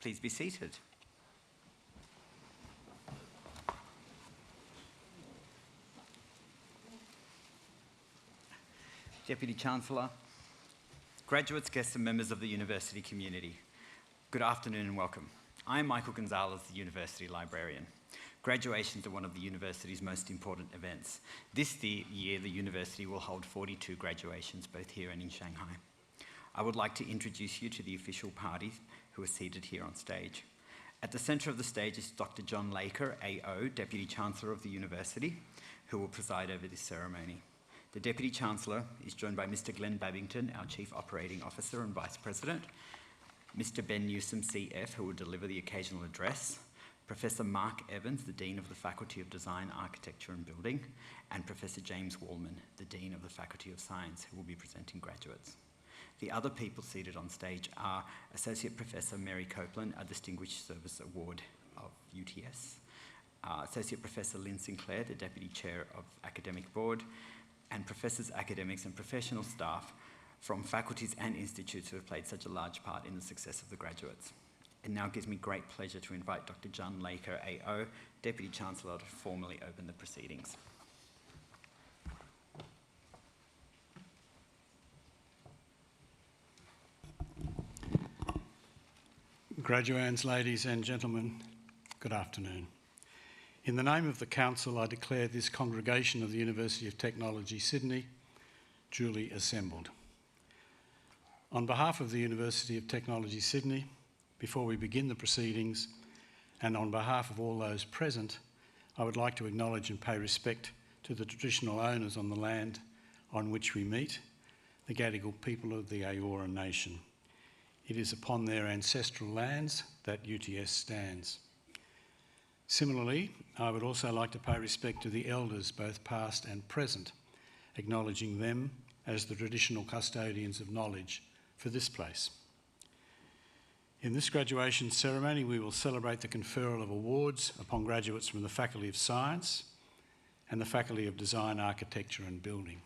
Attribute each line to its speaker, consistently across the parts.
Speaker 1: Please be seated. Deputy Chancellor, graduates, guests and members of the university community, good afternoon and welcome. I'm Michael Gonzalez, the University Librarian. Graduations are one of the university's most important events. This year, the university will hold 42 graduations, both here and in Shanghai. I would like to introduce you to the official parties who are seated here on stage. At the centre of the stage is Dr. John Laker, AO, Deputy Chancellor of the University, who will preside over this ceremony. The Deputy Chancellor is joined by Mr. Glenn Babington, our Chief Operating Officer and Vice President, Mr. Ben Newsome, CF, who will deliver the occasional address, Professor Mark Evans, the Dean of the Faculty of Design, Architecture and Building, and Professor James Wallman, the Dean of the Faculty of Science, who will be presenting graduates. The other people seated on stage are Associate Professor Mary Copeland, a Distinguished Service Award of UTS, Associate Professor Lynn Sinclair, the Deputy Chair of Academic Board, and professors, academics and professional staff from faculties and institutes who have played such a large part in the success of the graduates. It now gives me great pleasure to invite Dr. John Laker, AO, Deputy Chancellor, to formally open the proceedings.
Speaker 2: Graduands, ladies and gentlemen, good afternoon. In the name of the Council, I declare this congregation of the University of Technology, Sydney, duly assembled. On behalf of the University of Technology, Sydney, before we begin the proceedings, and on behalf of all those present, I would like to acknowledge and pay respect to the traditional owners on the land on which we meet, the Gadigal people of the Eora Nation. It is upon their ancestral lands that UTS stands. Similarly, I would also like to pay respect to the elders, both past and present, acknowledging them as the traditional custodians of knowledge for this place. In this graduation ceremony, we will celebrate the conferral of awards upon graduates from the Faculty of Science and the Faculty of Design, Architecture and Building.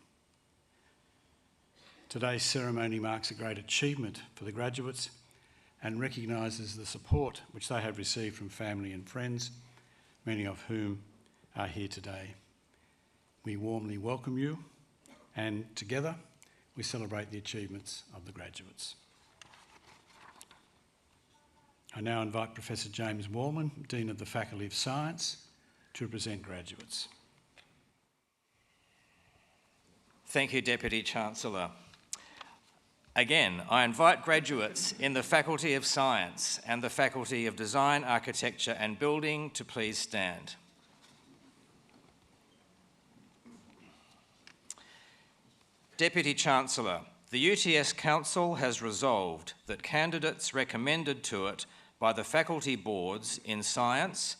Speaker 2: Today's ceremony marks a great achievement for the graduates and recognises the support which they have received from family and friends, many of whom are here today. We warmly welcome you, and together we celebrate the achievements of the graduates. I now invite Professor James Wallman, Dean of the Faculty of Science, to present graduates.
Speaker 3: Thank you, Deputy Chancellor. Again, I invite graduates in the Faculty of Science and the Faculty of Design, Architecture and Building to please stand. Deputy Chancellor, the UTS Council has resolved that candidates recommended to it by the faculty boards in Science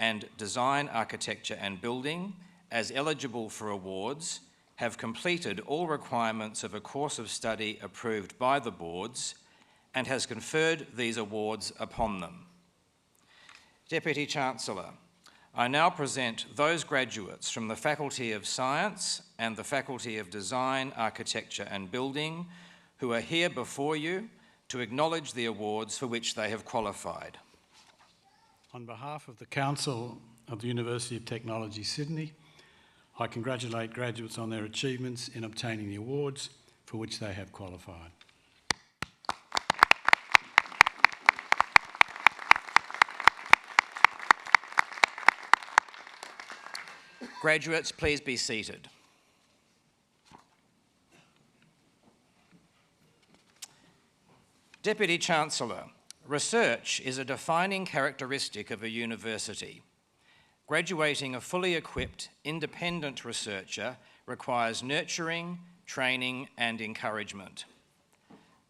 Speaker 3: and Design, Architecture and Building as eligible for awards have completed all requirements of a course of study approved by the boards and has conferred these awards upon them. Deputy Chancellor, I now present those graduates from the Faculty of Science and the Faculty of Design, Architecture and Building who are here before you to acknowledge the awards for which they have qualified.
Speaker 2: On behalf of the Council of the University of Technology, Sydney, I congratulate graduates on their achievements in obtaining the awards for which they have qualified.
Speaker 3: Graduates, please be seated. Deputy Chancellor, research is a defining characteristic of a university. Graduating a fully equipped, independent researcher requires nurturing, training and encouragement.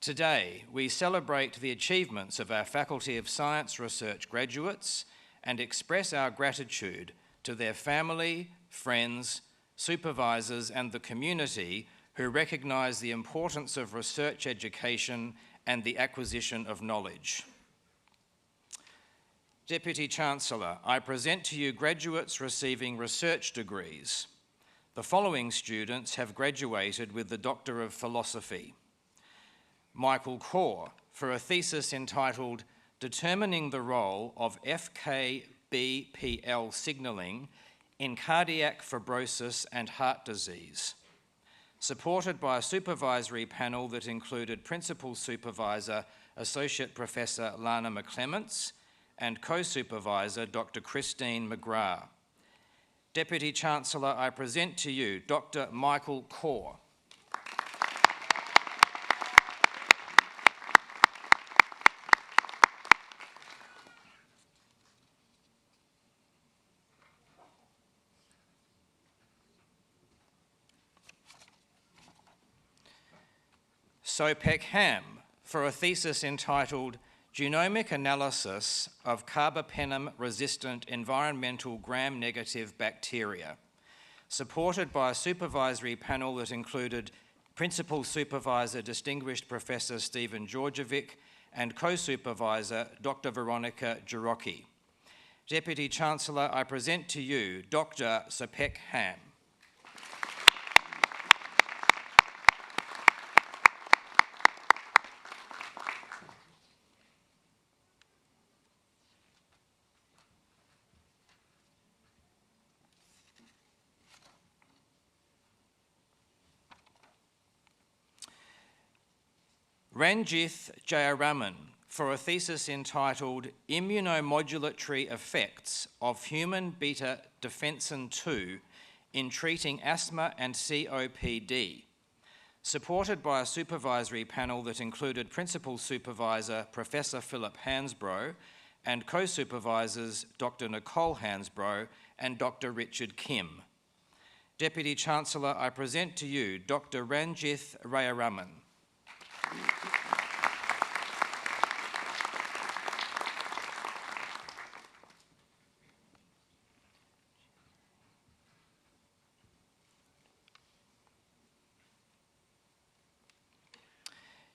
Speaker 3: Today, we celebrate the achievements of our Faculty of Science research graduates and express our gratitude to their family, friends, supervisors and the community who recognise the importance of research education and the acquisition of knowledge. Deputy Chancellor, I present to you graduates receiving research degrees. The following students have graduated with the Doctor of Philosophy. Michael Kaur for a thesis entitled determining the role of FKBPL signalling in cardiac fibrosis and heart disease, supported by a supervisory panel that included Principal Supervisor Associate Professor Lana McClements and Co-Supervisor Dr. Christine McGrath. Deputy Chancellor, I present to you Dr. Michael Kaur. Sopek Ham for a thesis entitled Genomic Analysis of Carbapenem-Resistant Environmental Gram-Negative Bacteria, supported by a supervisory panel that included Principal Supervisor Distinguished Professor Stephen Georgievic and Co-Supervisor Dr. Veronica Giroki. Deputy Chancellor, I present to you Dr. Sopek Ham. Ranjith Jayaraman for a thesis entitled Immunomodulatory Effects of Human Beta Defensin 2 in Treating Asthma and COPD, supported by a supervisory panel that included Principal Supervisor Professor Philip Hansbrough and co-supervisors Dr. Nicole Hansbrough and Dr. Richard Kim. Deputy Chancellor, I present to you Dr. Ranjith Jayaraman.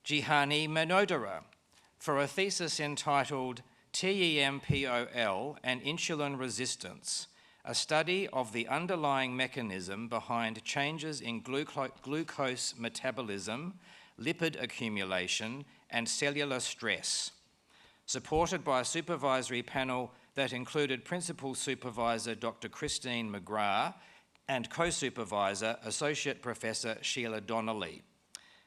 Speaker 3: Jihani Manodara for a thesis entitled TEMPOL and Insulin Resistance, a study of the underlying mechanism behind changes in glucose metabolism, lipid accumulation, and cellular stress, supported by a supervisory panel that included Principal Supervisor Dr. Christine McGrath and Co-Supervisor Associate Professor Sheila Donnelly.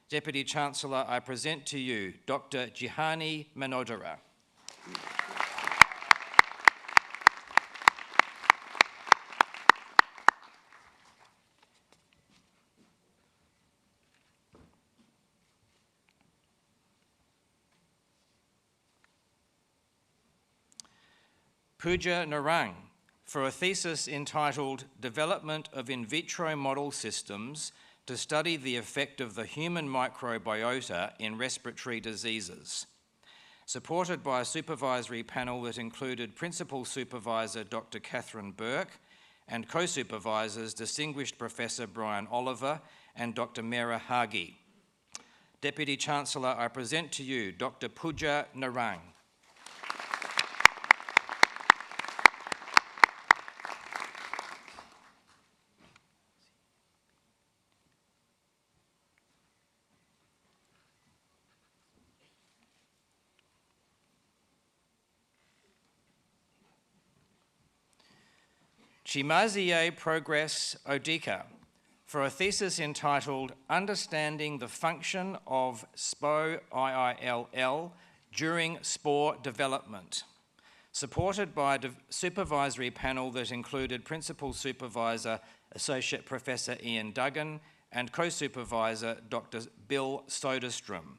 Speaker 3: Deputy Chancellor, I present to you Dr. Jihani Manodara. Pooja Narang for a thesis entitled Development of In Vitro Model Systems to Study the Effect of the Human Microbiota in Respiratory Diseases, supported by a supervisory panel that included Principal Supervisor Dr. Catherine Burke and co-supervisors Distinguished Professor Brian Oliver and Dr. Mera Hagi. Deputy Chancellor, I present to you Dr. Pooja Narang. Chimazie Progress Odika for a thesis entitled Understanding the Function of SPO-IILL During Spore Development, supported by a supervisory panel that included Principal Supervisor Associate Professor Ian Duggan and Co-Supervisor Dr. Bill Soderstrom.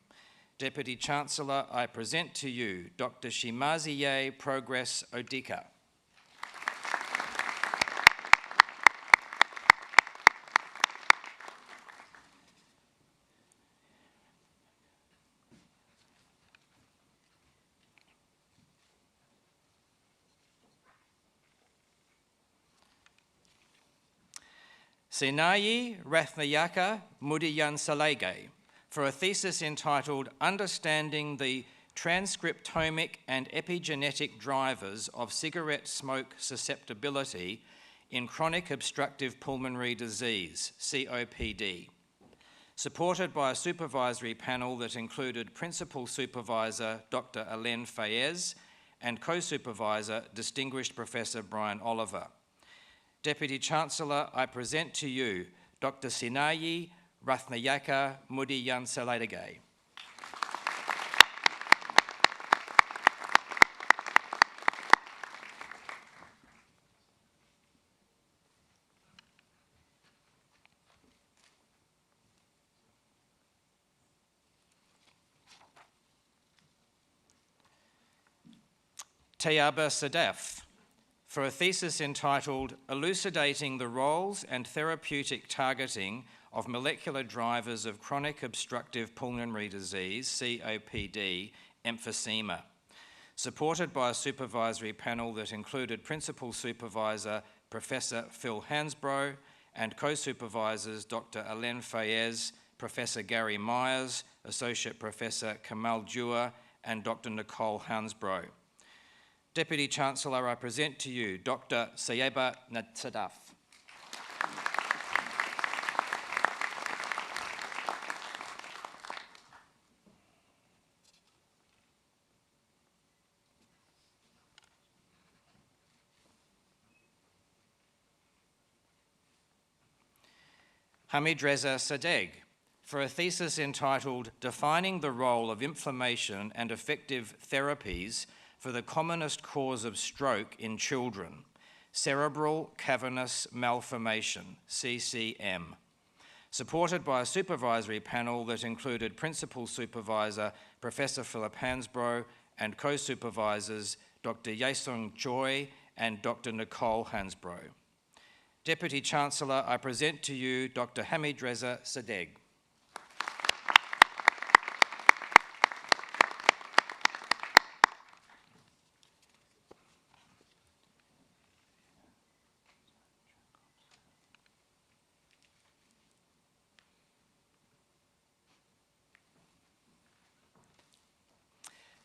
Speaker 3: Deputy Chancellor, I present to you Dr. Chimazie Progress Odika. Senayi Rathnayaka Mudiyansalege for a thesis entitled Understanding the Transcriptomic and Epigenetic Drivers of Cigarette Smoke Susceptibility in Chronic Obstructive Pulmonary Disease, COPD, supported by a supervisory panel that included Principal Supervisor Dr. Alain Fayez and Co-Supervisor Distinguished Professor Brian Oliver. Deputy Chancellor, I present to you Dr. Sinayi Rathnayaka Mudiyansaladagay. Tayaba Sadaf, for a thesis entitled Elucidating the Roles and Therapeutic Targeting of Molecular Drivers of Chronic Obstructive Pulmonary Disease, COPD, emphysema, supported by a supervisory panel that included Principal Supervisor Professor Phil Hansbrough and co-supervisors Dr. Alain Fayez, Professor Gary Myers, Associate Professor Kamal Dewar, and Dr. Nicole Hansbrough. Deputy Chancellor, I present to you Dr. Sayeba Natsadaf. Hamid Reza Sadegh, for a thesis entitled Defining the Role of Inflammation and Effective Therapies for the Commonest Cause of Stroke in Children, Cerebral Cavernous Malformation, CCM, supported by a supervisory panel that included Principal Supervisor Professor Philip Hansbrough and co-supervisors Dr. Yesung Choi and Dr. Nicole Hansbrough. Deputy Chancellor, I present to you Dr. Hamid Reza Sadegh.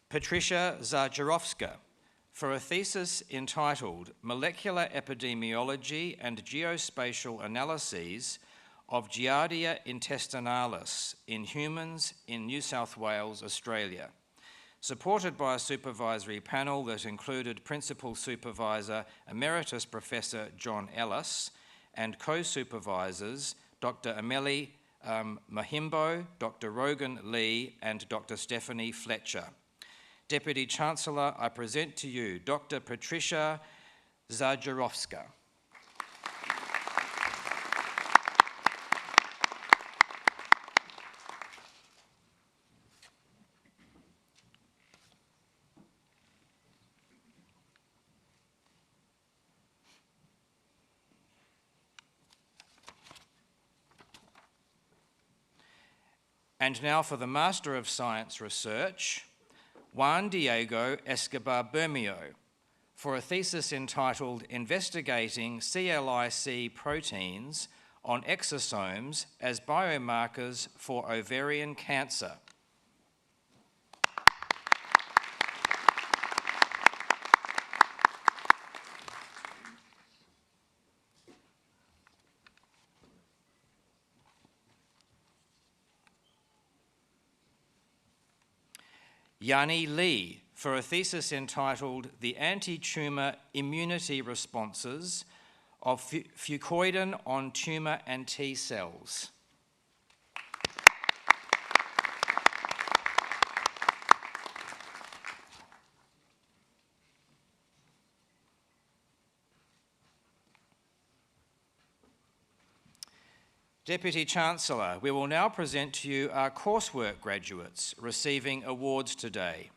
Speaker 3: Patricia Zajarowska, for a thesis entitled Molecular Epidemiology and Geospatial Analyses of Giardia intestinalis in Humans in New South Wales, Australia, supported by a supervisory panel that included Principal Supervisor Emeritus Professor John Ellis and co-supervisors Dr. Amelie Mahimbo, Dr. Rogan Lee, and Dr. Stephanie Fletcher. Deputy Chancellor, I present to you Dr. Patricia Zajarowska. And now for the Master of Science Research, Juan Diego Escobar Bermeo, for a thesis entitled Investigating CLIC Proteins on Exosomes as Biomarkers for Ovarian Cancer. Yanni Lee, for a thesis entitled The Anti-Tumour Immunity Responses of Fucoidan on Tumour and T Cells. Deputy Chancellor, we will now present to you our coursework graduates receiving awards today.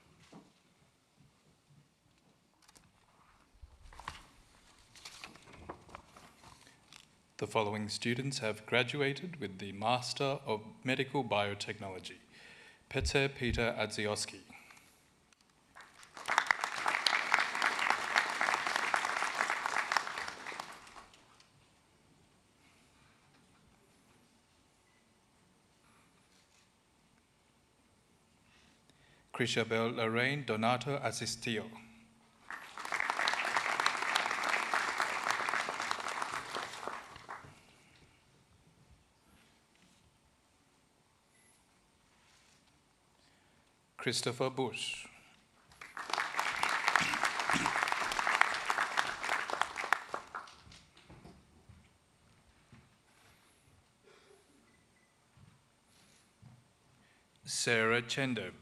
Speaker 4: The following students have graduated with the Master of Medical Biotechnology. Petr Peter Adzioski. Chrisabel Lorraine Donato Assistio. Christopher Bush. Sarah Chendab.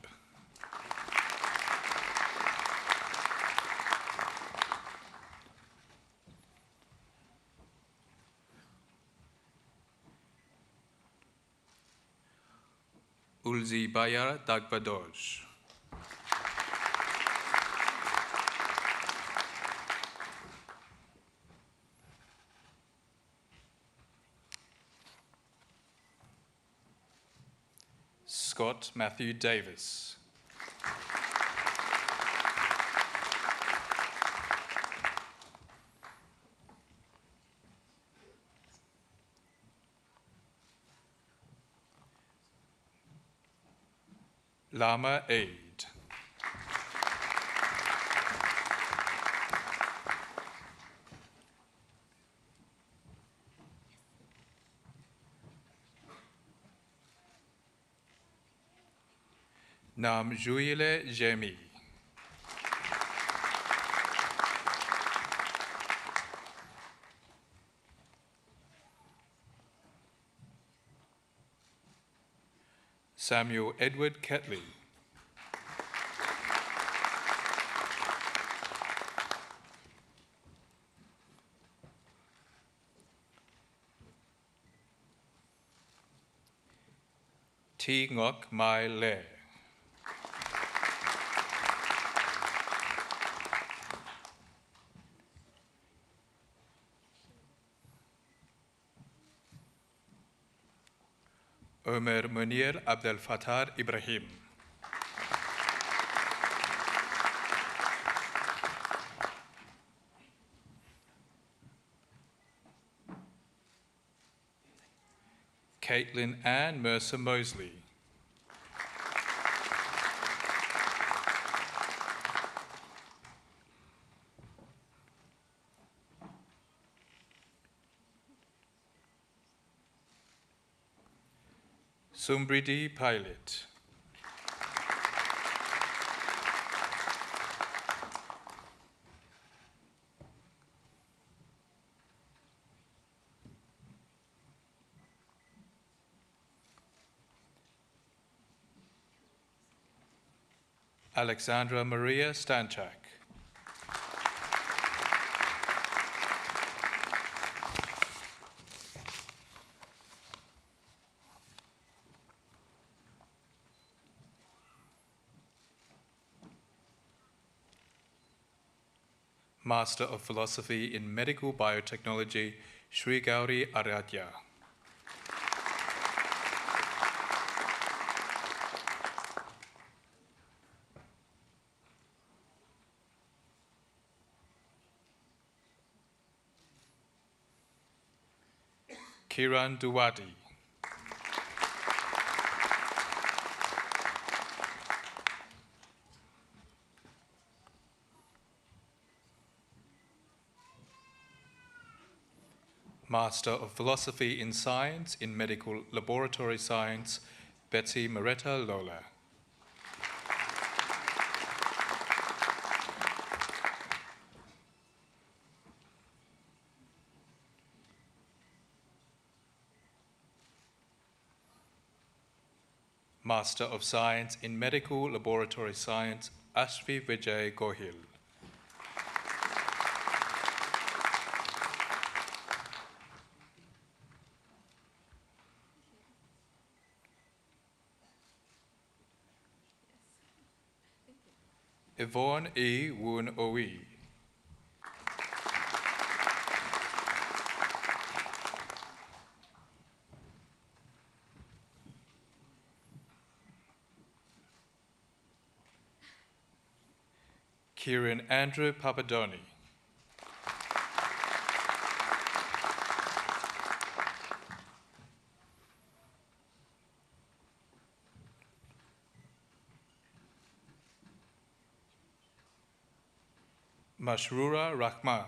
Speaker 4: Ulzi Bayar Dagbadoj. Scott Matthew Davis. Lama Aid. Nam Juile Jemi. Samuel Edward Ketley. T. Ngok Mai Le. Omer Munir Abdel Fattah Ibrahim. Caitlin Ann Mercer Mosley. Sumbridi Pilot. Alexandra Maria Stanchak. Master of Philosophy in Medical Biotechnology, Sri Gauri Aradhya. Kiran Duwadi. Master of Philosophy in Science in Medical Laboratory Science, Betsy Moretta Lola. Master of Science in Medical Laboratory Science, Ashvi Vijay Gohil. Yvonne E. Woon Owi. Kieran Andrew Papadoni. Mashrura Rahman.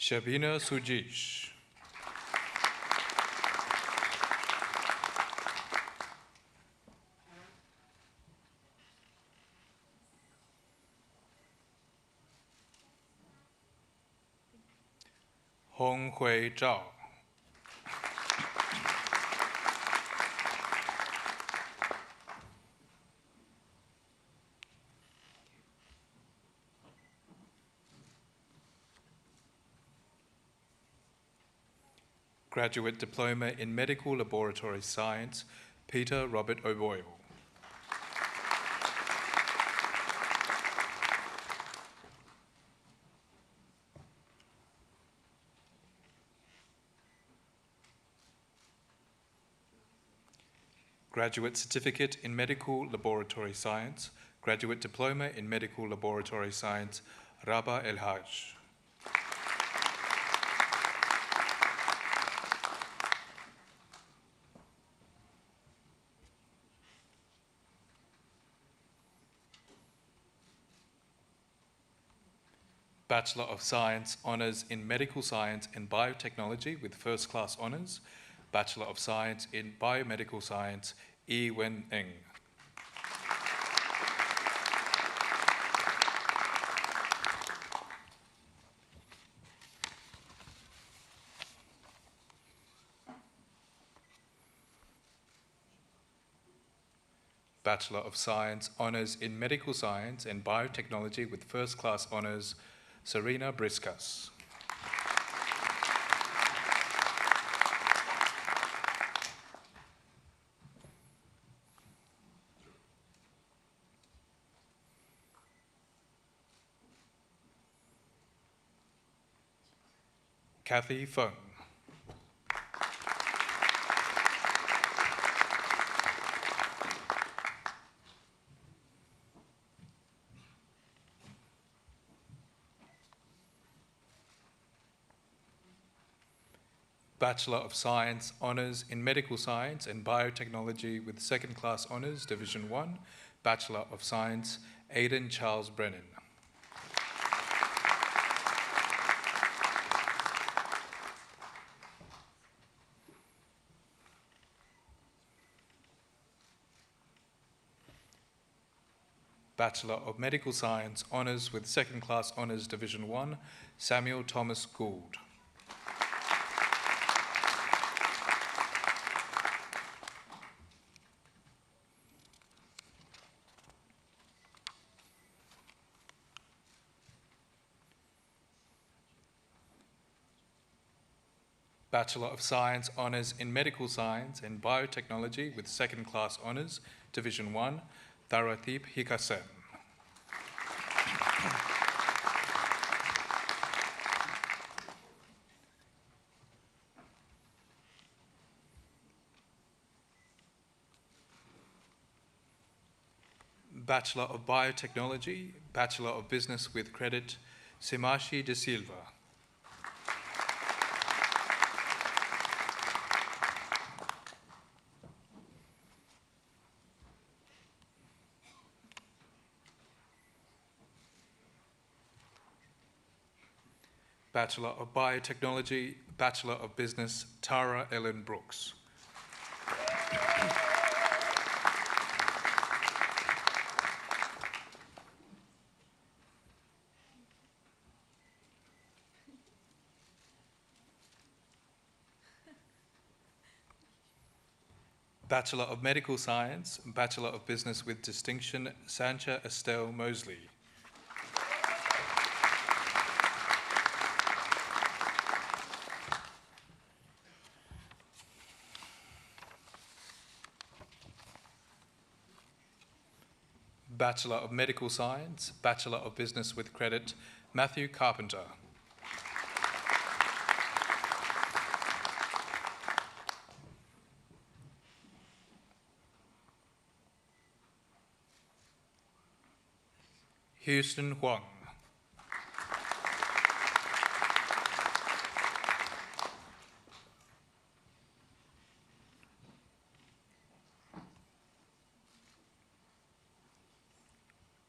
Speaker 4: Shabina Sujish. Hong Hui Zhao. Graduate Diploma in Medical Laboratory Science, Peter Robert O'Boyle. Graduate Certificate in Medical Laboratory Science, Graduate Diploma in Medical Laboratory Science, Rabah El Haj. Bachelor of Science Honours in Medical Science and Biotechnology with First Class Honours, Bachelor of Science in Biomedical Science, Yi Wen Eng. Bachelor of Science Honours in Medical Science and Biotechnology with First Class Honours, Serena Briskas. Kathy Fung. Bachelor of Science Honours in Medical Science and Biotechnology with Second Class Honours, Division 1, Bachelor of Science, Aidan Charles Brennan. Bachelor of Medical Science Honours with Second Class Honours, Division 1, Samuel Thomas Gould. Bachelor of Science Honours in Medical Science and Biotechnology with Second Class Honours, Division 1, Tharathip Hikasen. Bachelor of Biotechnology, Bachelor of Business with Credit, Simashi De Silva. Bachelor of Biotechnology, Bachelor of Business, Tara Ellen Brooks. Bachelor of Medical Science, Bachelor of Business with Distinction, Sancha Estelle Mosley. Bachelor of Medical Science, Bachelor of Business with Credit, Matthew Carpenter. Houston Huang.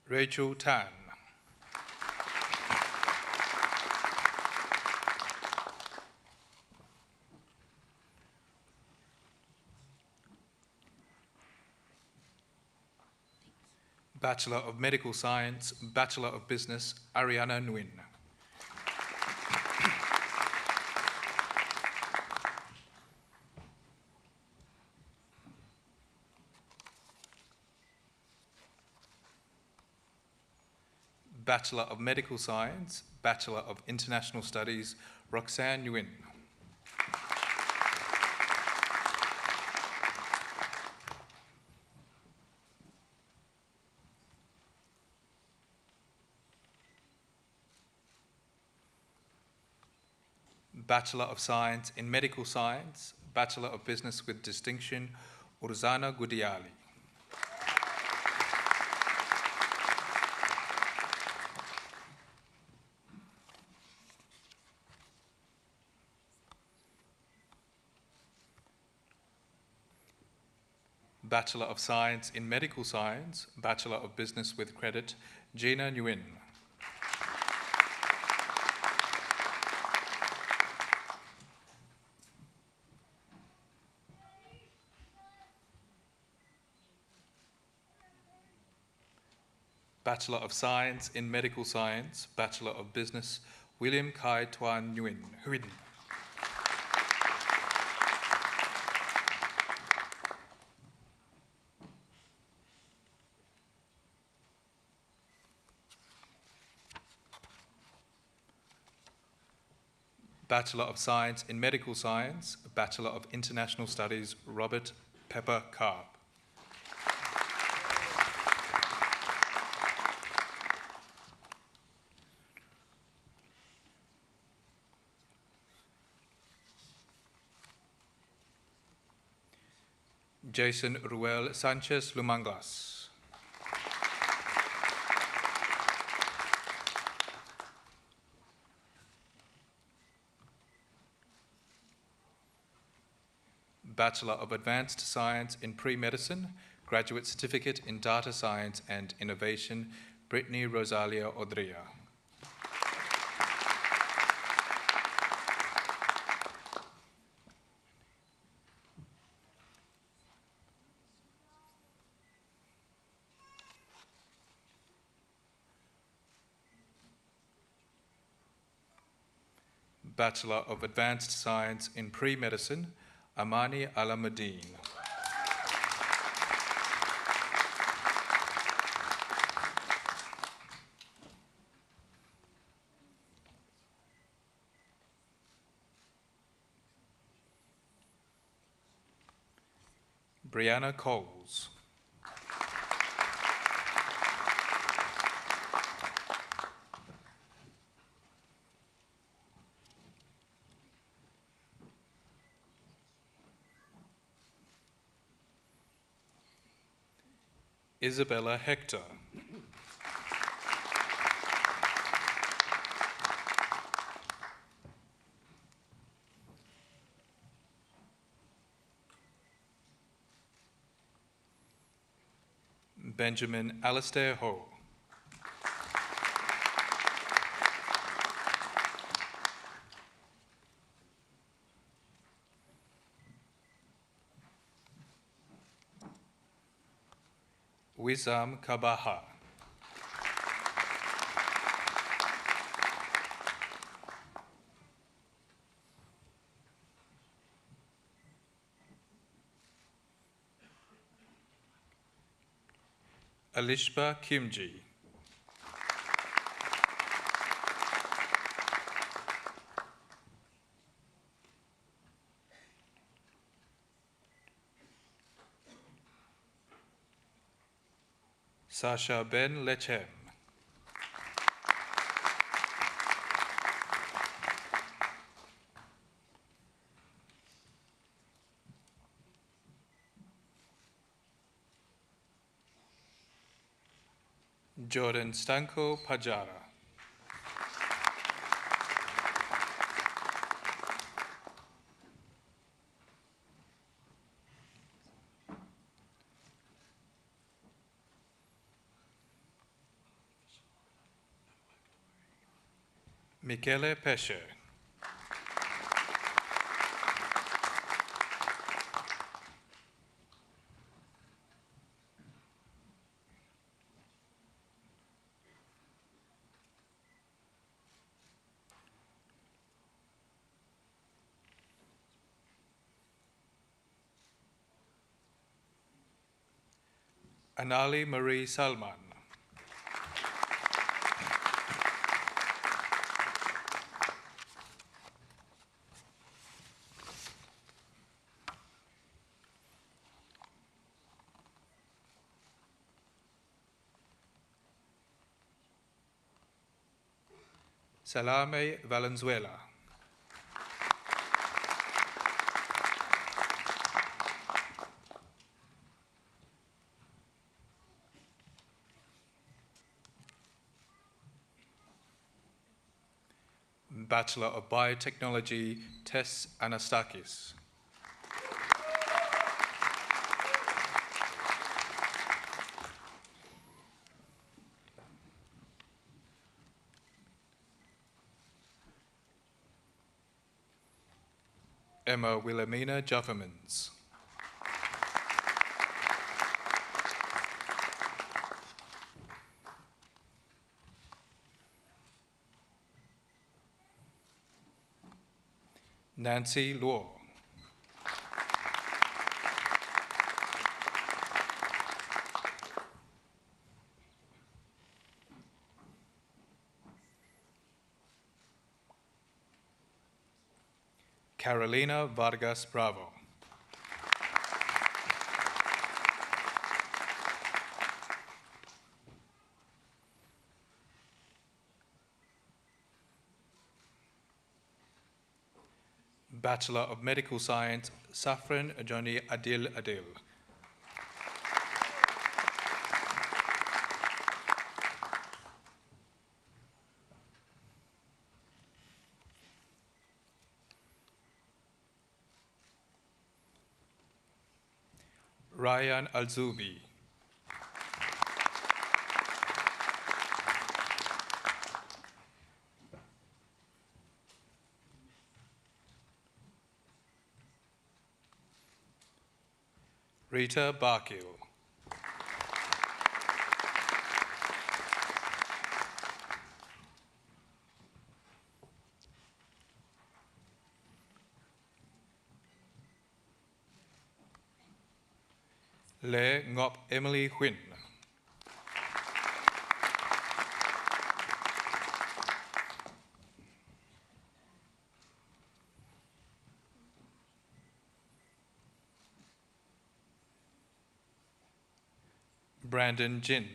Speaker 4: Rachel Tan. Bachelor of Medical Science, Bachelor of Business, Ariana Nguyen. Bachelor of Medical Science, Bachelor of International Studies, Roxanne Nguyen. Bachelor of Science in Medical Science, Bachelor of Business with Distinction, Urzana Gudiali. Bachelor of Science in Medical Science, Bachelor of Business with Credit, Gina Nguyen. Bachelor of Science in Medical Science, Bachelor of Business, William Kai Tuan Nguyen. Huyen. Bachelor of Science in Medical Science, Bachelor of International Studies, Robert Pepper Karp. Jason Ruel Sanchez Lumangas. Bachelor of Advanced Science in Pre-Medicine, Graduate Certificate in Data Science and Innovation, Brittany Rosalia Odria. Bachelor of Advanced Science in Pre-Medicine, Amani Alamuddin. Brianna Coles. Isabella Hector. Benjamin Alastair Ho. Wissam Kabaha. Alishba Kimji. Sasha Ben Lechem. Jordan Stanko Pajara. Michele Pesce. Anali Marie Salman. Salame Valenzuela. Bachelor of Biotechnology, Tess Anastakis. Emma Wilhelmina Juffermans. Nancy Luo. Carolina Vargas Bravo. Bachelor of Medical Science, Safran Johnny Adil Adil. Ryan Alzubi. Rita Barkil. Le Ngop Emily Huynh. Brandon Jin.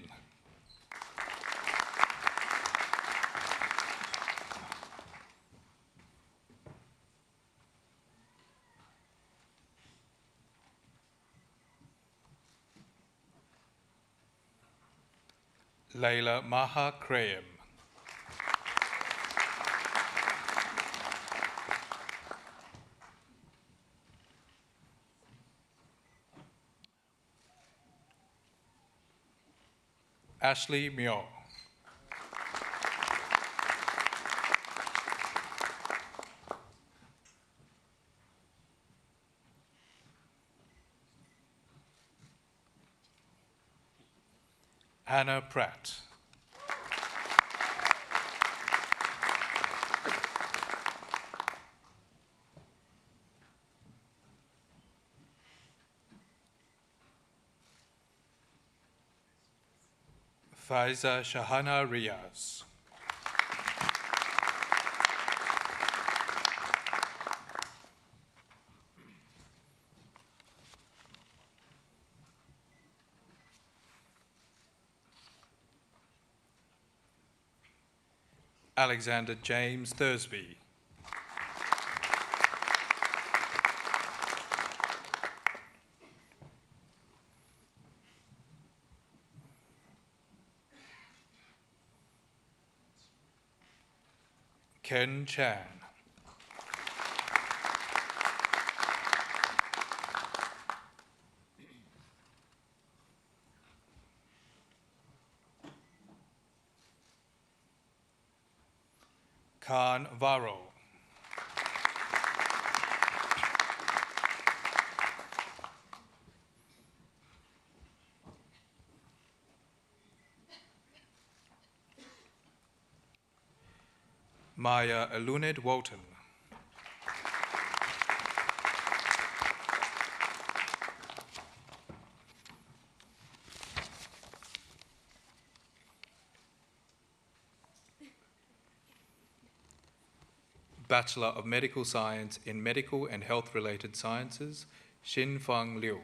Speaker 4: Layla Maha Graham. Ashley Myo. Hannah Pratt. Faiza Shahana Riaz. Alexander James Thursby. Ken Chan. Khan Varro. Maya Eluned Walton. Bachelor of Medical Science in Medical and Health-Related Sciences, Xin Fang Liu.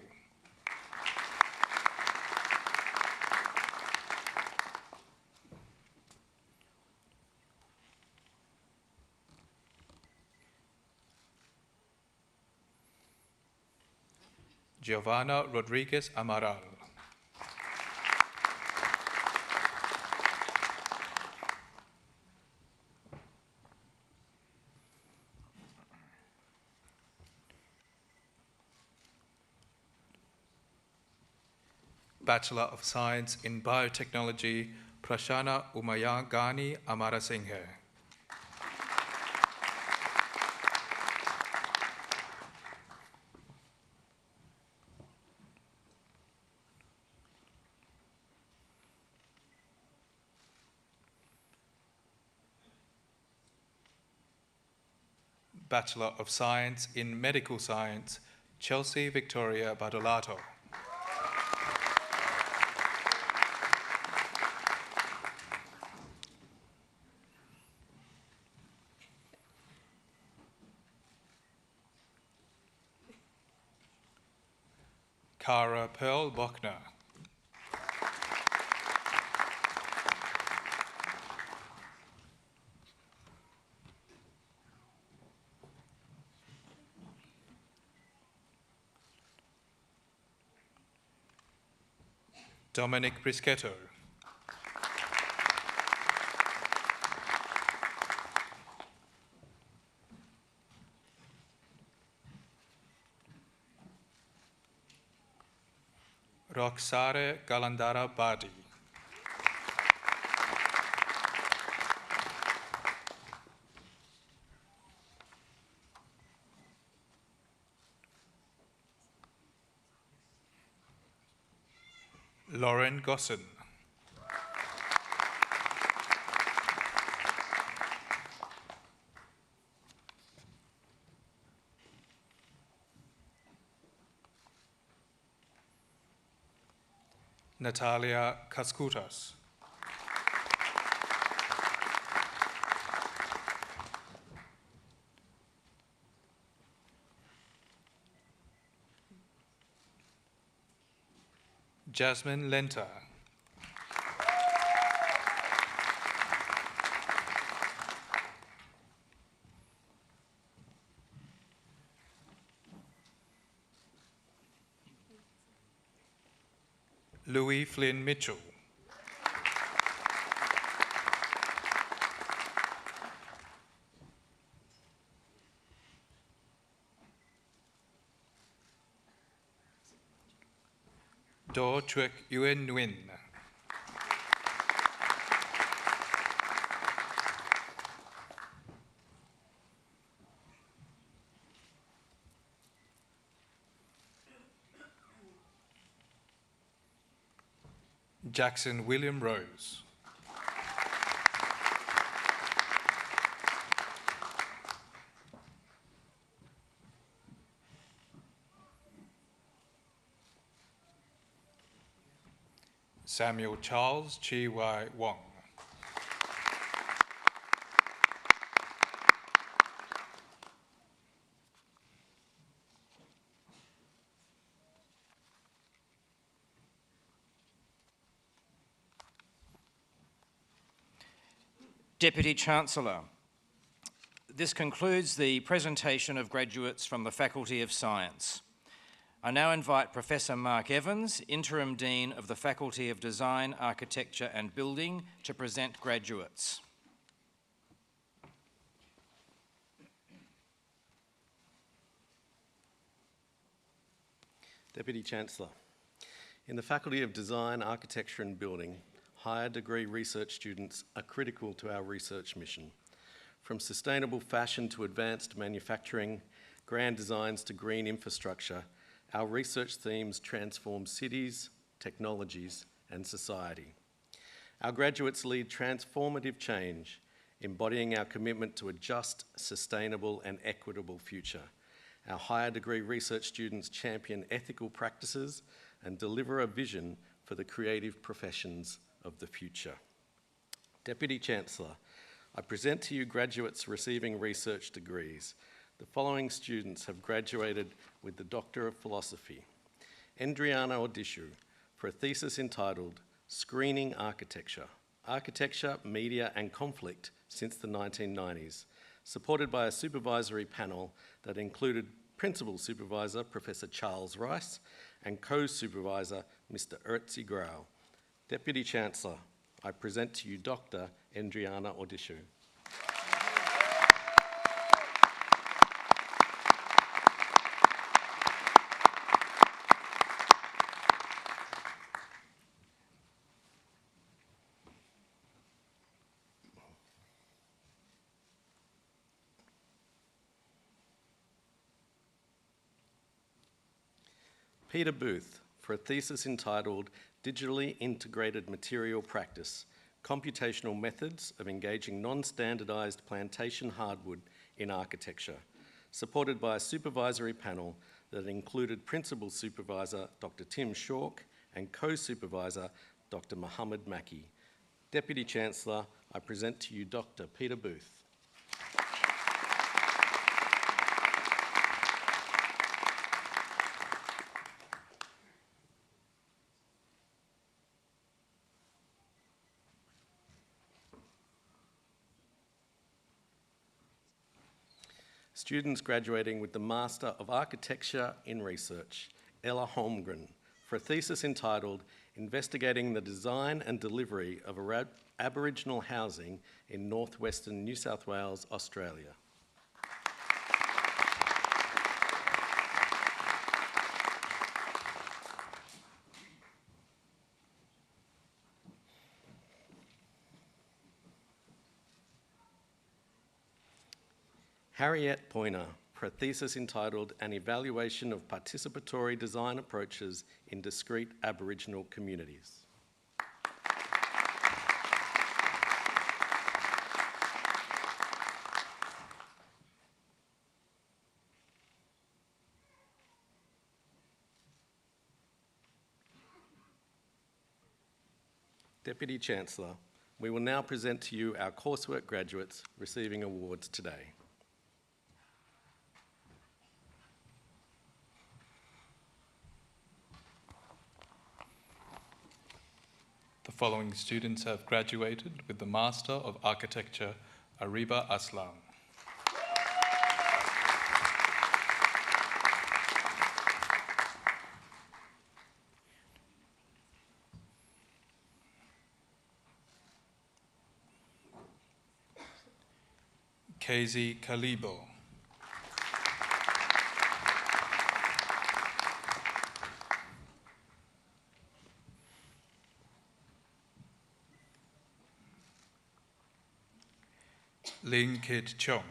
Speaker 4: Giovanna Rodriguez Amaral. Bachelor of Science in Biotechnology, Prashana Umayagani Amarasinghe. Bachelor of Science in Medical Science, Chelsea Victoria Badolato. Cara Pearl Bochner. Dominic Brischetto. Roxare Galandara Badi. Lauren Gosson. Natalia Kaskutas. Jasmine Lenta. Louis Flynn Mitchell. Do Chuek Yuen Nguyen. Jackson William Rose. Samuel Charles Chi Wai Wong.
Speaker 3: Deputy Chancellor, this concludes the presentation of graduates from the Faculty of Science. I now invite Professor Mark Evans, Interim Dean of the Faculty of Design, Architecture and Building, to present graduates.
Speaker 5: Deputy Chancellor, in the Faculty of Design, Architecture and Building, higher degree research students are critical to our research mission. From sustainable fashion to advanced manufacturing, grand designs to green infrastructure, our research themes transform cities, technologies, and society. Our graduates lead transformative change, embodying our commitment to a just, sustainable, and equitable future. Our higher degree research students champion ethical practices and deliver a vision for the creative professions of the future. Deputy Chancellor, I present to you graduates receiving research degrees. The following students have graduated with the Doctor of Philosophy. Endriana Odishu, for a thesis entitled Screening Architecture, Architecture, Media and Conflict since the 1990s, supported by a supervisory panel that included Principal Supervisor Professor Charles Rice and Co-Supervisor Mr. Urtzi Grau. Deputy Chancellor, I present to you Dr. Endriana Odishu. Peter Booth, for a thesis entitled Digitally Integrated Material Practice, Computational Methods of Engaging Non-Standardized Plantation Hardwood in Architecture, supported by a supervisory panel that included Principal Supervisor Dr. Tim Shawk and Co-Supervisor Dr. Muhammad Maki. Deputy Chancellor, I present to you Dr. Peter Booth. Students graduating with the Master of Architecture in Research, Ella Holmgren, for a thesis entitled Investigating the Design and Delivery of Aboriginal Housing in Northwestern New South Wales, Australia. Harriet Poyner, for a thesis entitled An Evaluation of Participatory Design Approaches in Discrete Aboriginal Communities. Deputy Chancellor, we will now present to you our coursework graduates receiving awards today.
Speaker 4: The following students have graduated with the Master of Architecture, Ariba Aslam. Kazi Kalibo. Ling Kit Chong.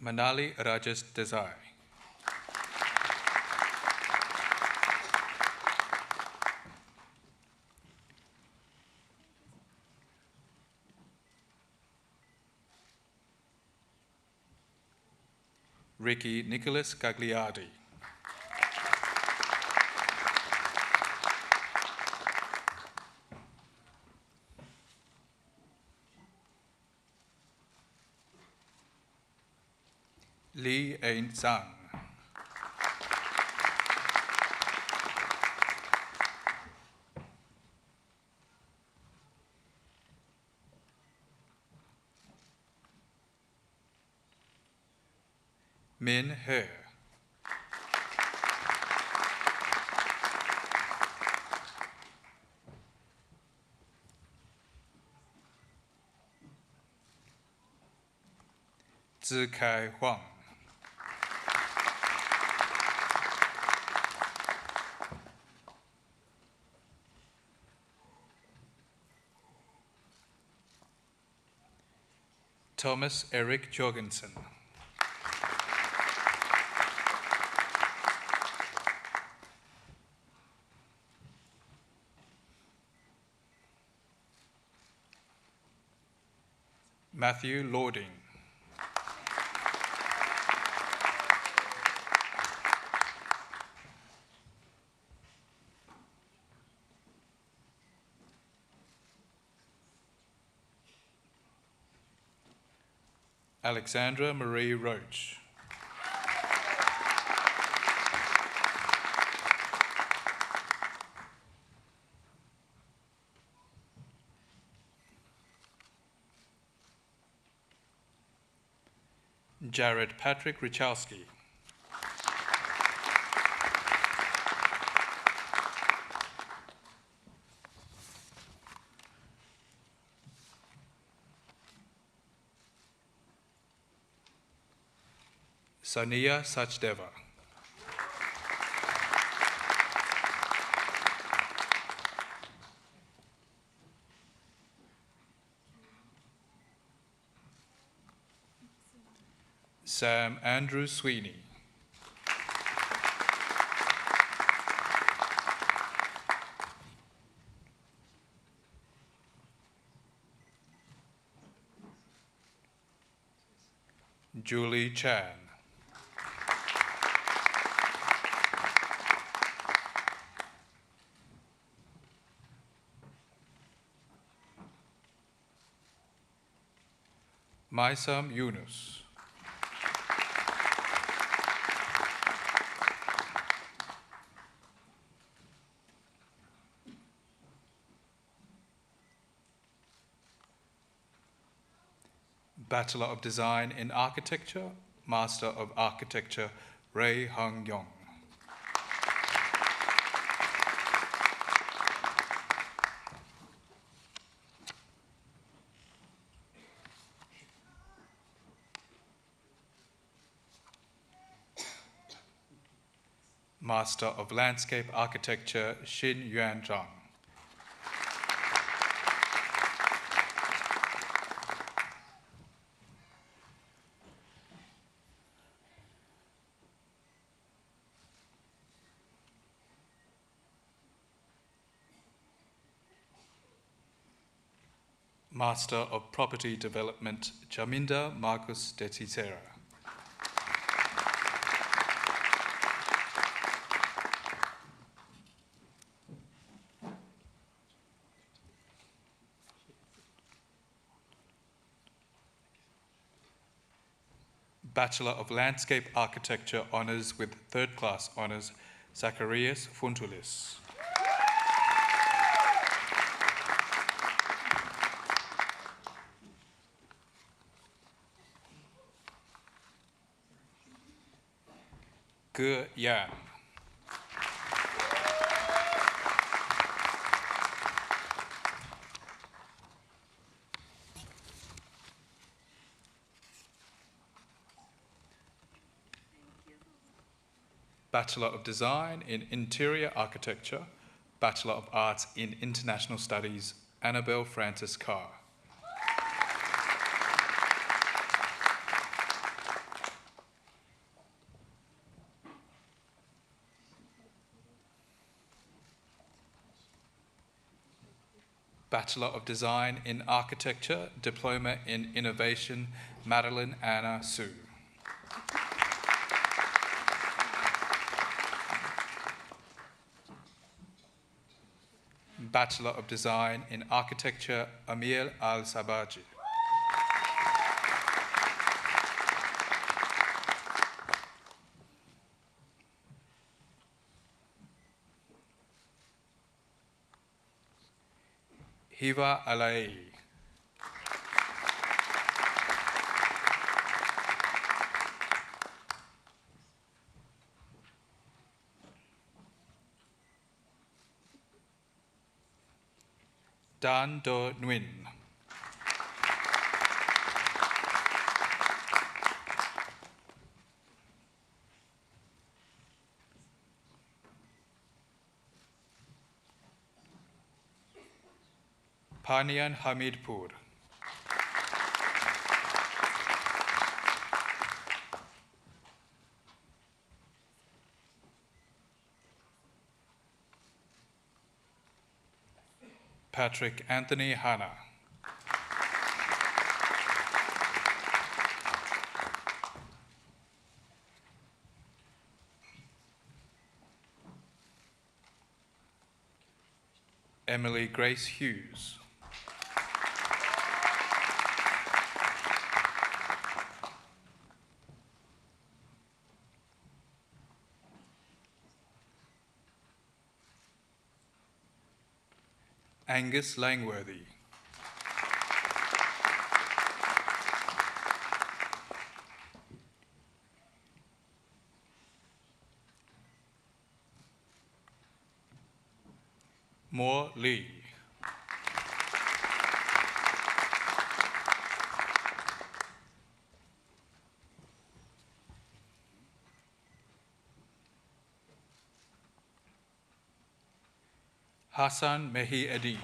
Speaker 4: Manali Rajesh Desai. Ricky Nicholas Gagliardi. Lee Ain Zhang. Min He. Zikai Huang. Thomas Eric Jorgensen. Matthew Lording. Alexandra Marie Roach. Jared Patrick Richowski. Saniya Sachdeva. Sam Andrew Sweeney. Julie Chan. Maisam Yunus. Bachelor of Design in Architecture, Master of Architecture, Ray Hung Yong. Master of Landscape Architecture, Xin Yuan Zhang. Master of Property Development, Jaminda Marcus de Cicera. Bachelor of Landscape Architecture Honours with Third Class Honours, Zacharias Funtulis. Ge Yan. Bachelor of Design in Interior Architecture, Bachelor of Arts in International Studies, Annabelle Francis Carr. Bachelor of Design in Architecture, Diploma in Innovation, Madeline Anna Sue. Bachelor of Design in Architecture, Amir Al-Sabaji. Hiva Alai. Dan Do Nguyen. Panian Hamidpur. Patrick Anthony Hanna. Emily Grace Hughes. Angus Langworthy. Moore Lee. Hassan Mehi Eddin.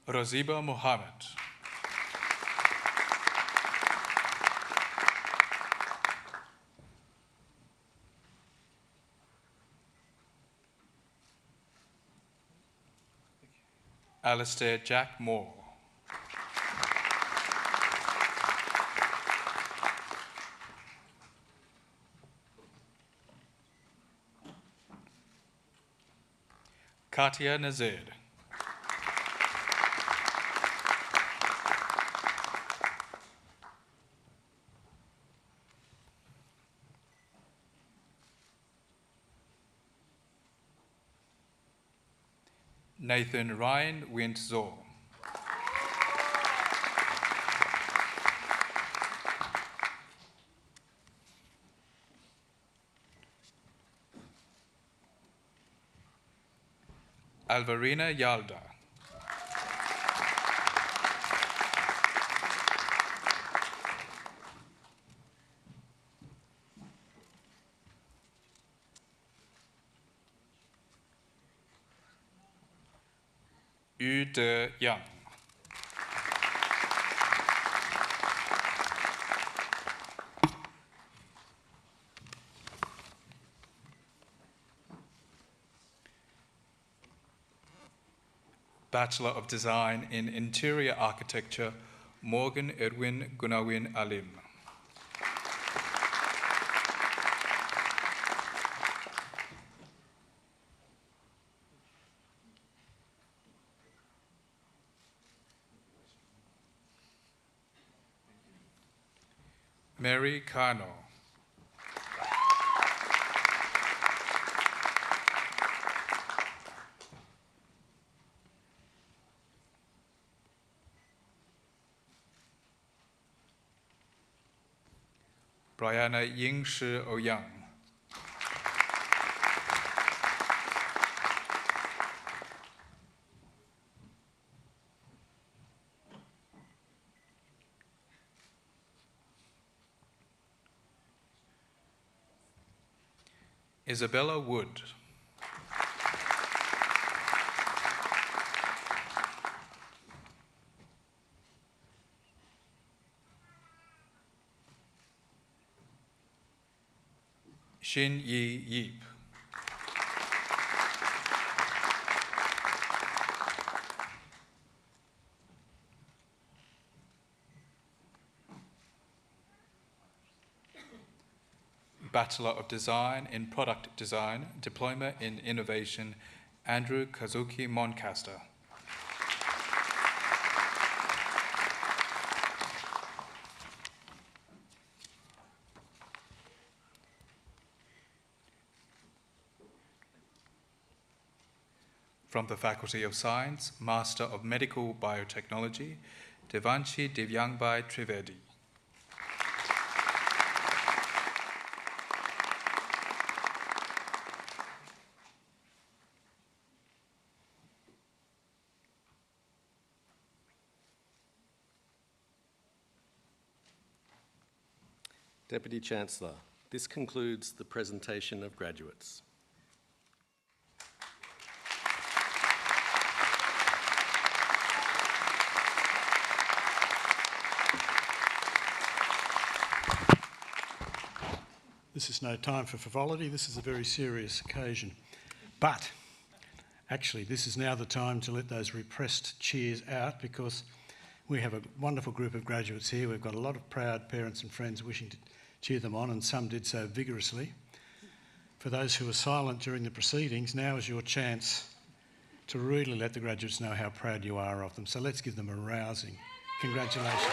Speaker 4: Raziba Mohammed. Alistair Jack Moore. Katia Nazir. Nathan Ryan Wintzor. Alvarina Yalda. Yu De Yang. Bachelor of Design in Interior Architecture, Morgan Edwin Gunawin Alim. Mary Kano. Brianna Yingshi Ouyang. Isabella Wood. Xin Yi Yip. Bachelor of Design in Product Design, Diploma in Innovation, Andrew Kazuki Moncaster. From the Faculty of Science, Master of Medical Biotechnology, Devanshi Divyangbai Trivedi.
Speaker 5: Deputy Chancellor, this concludes the presentation of graduates.
Speaker 2: This is no time for frivolity. This is a very serious occasion. But actually, this is now the time to let those repressed cheers out, because we have a wonderful group of graduates here. We've got a lot of proud parents and friends wishing to cheer them on, and some did so vigorously. For those who were silent during the proceedings, now is your chance to really let the graduates know how proud you are of them. So let's give them a rousing congratulations.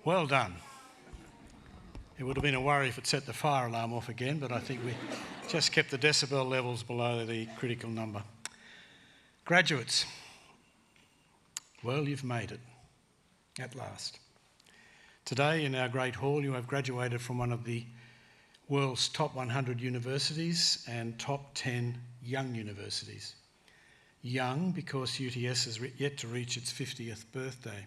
Speaker 2: Well done. It would have been a worry if it set the fire alarm off again, but I think we just kept the decibel levels below the critical number. Graduates, well, you've made it, at last. Today in our Great Hall, you have graduated from one of the world's top 100 universities and top 10 young universities. Young because UTS has yet to reach its 50th birthday.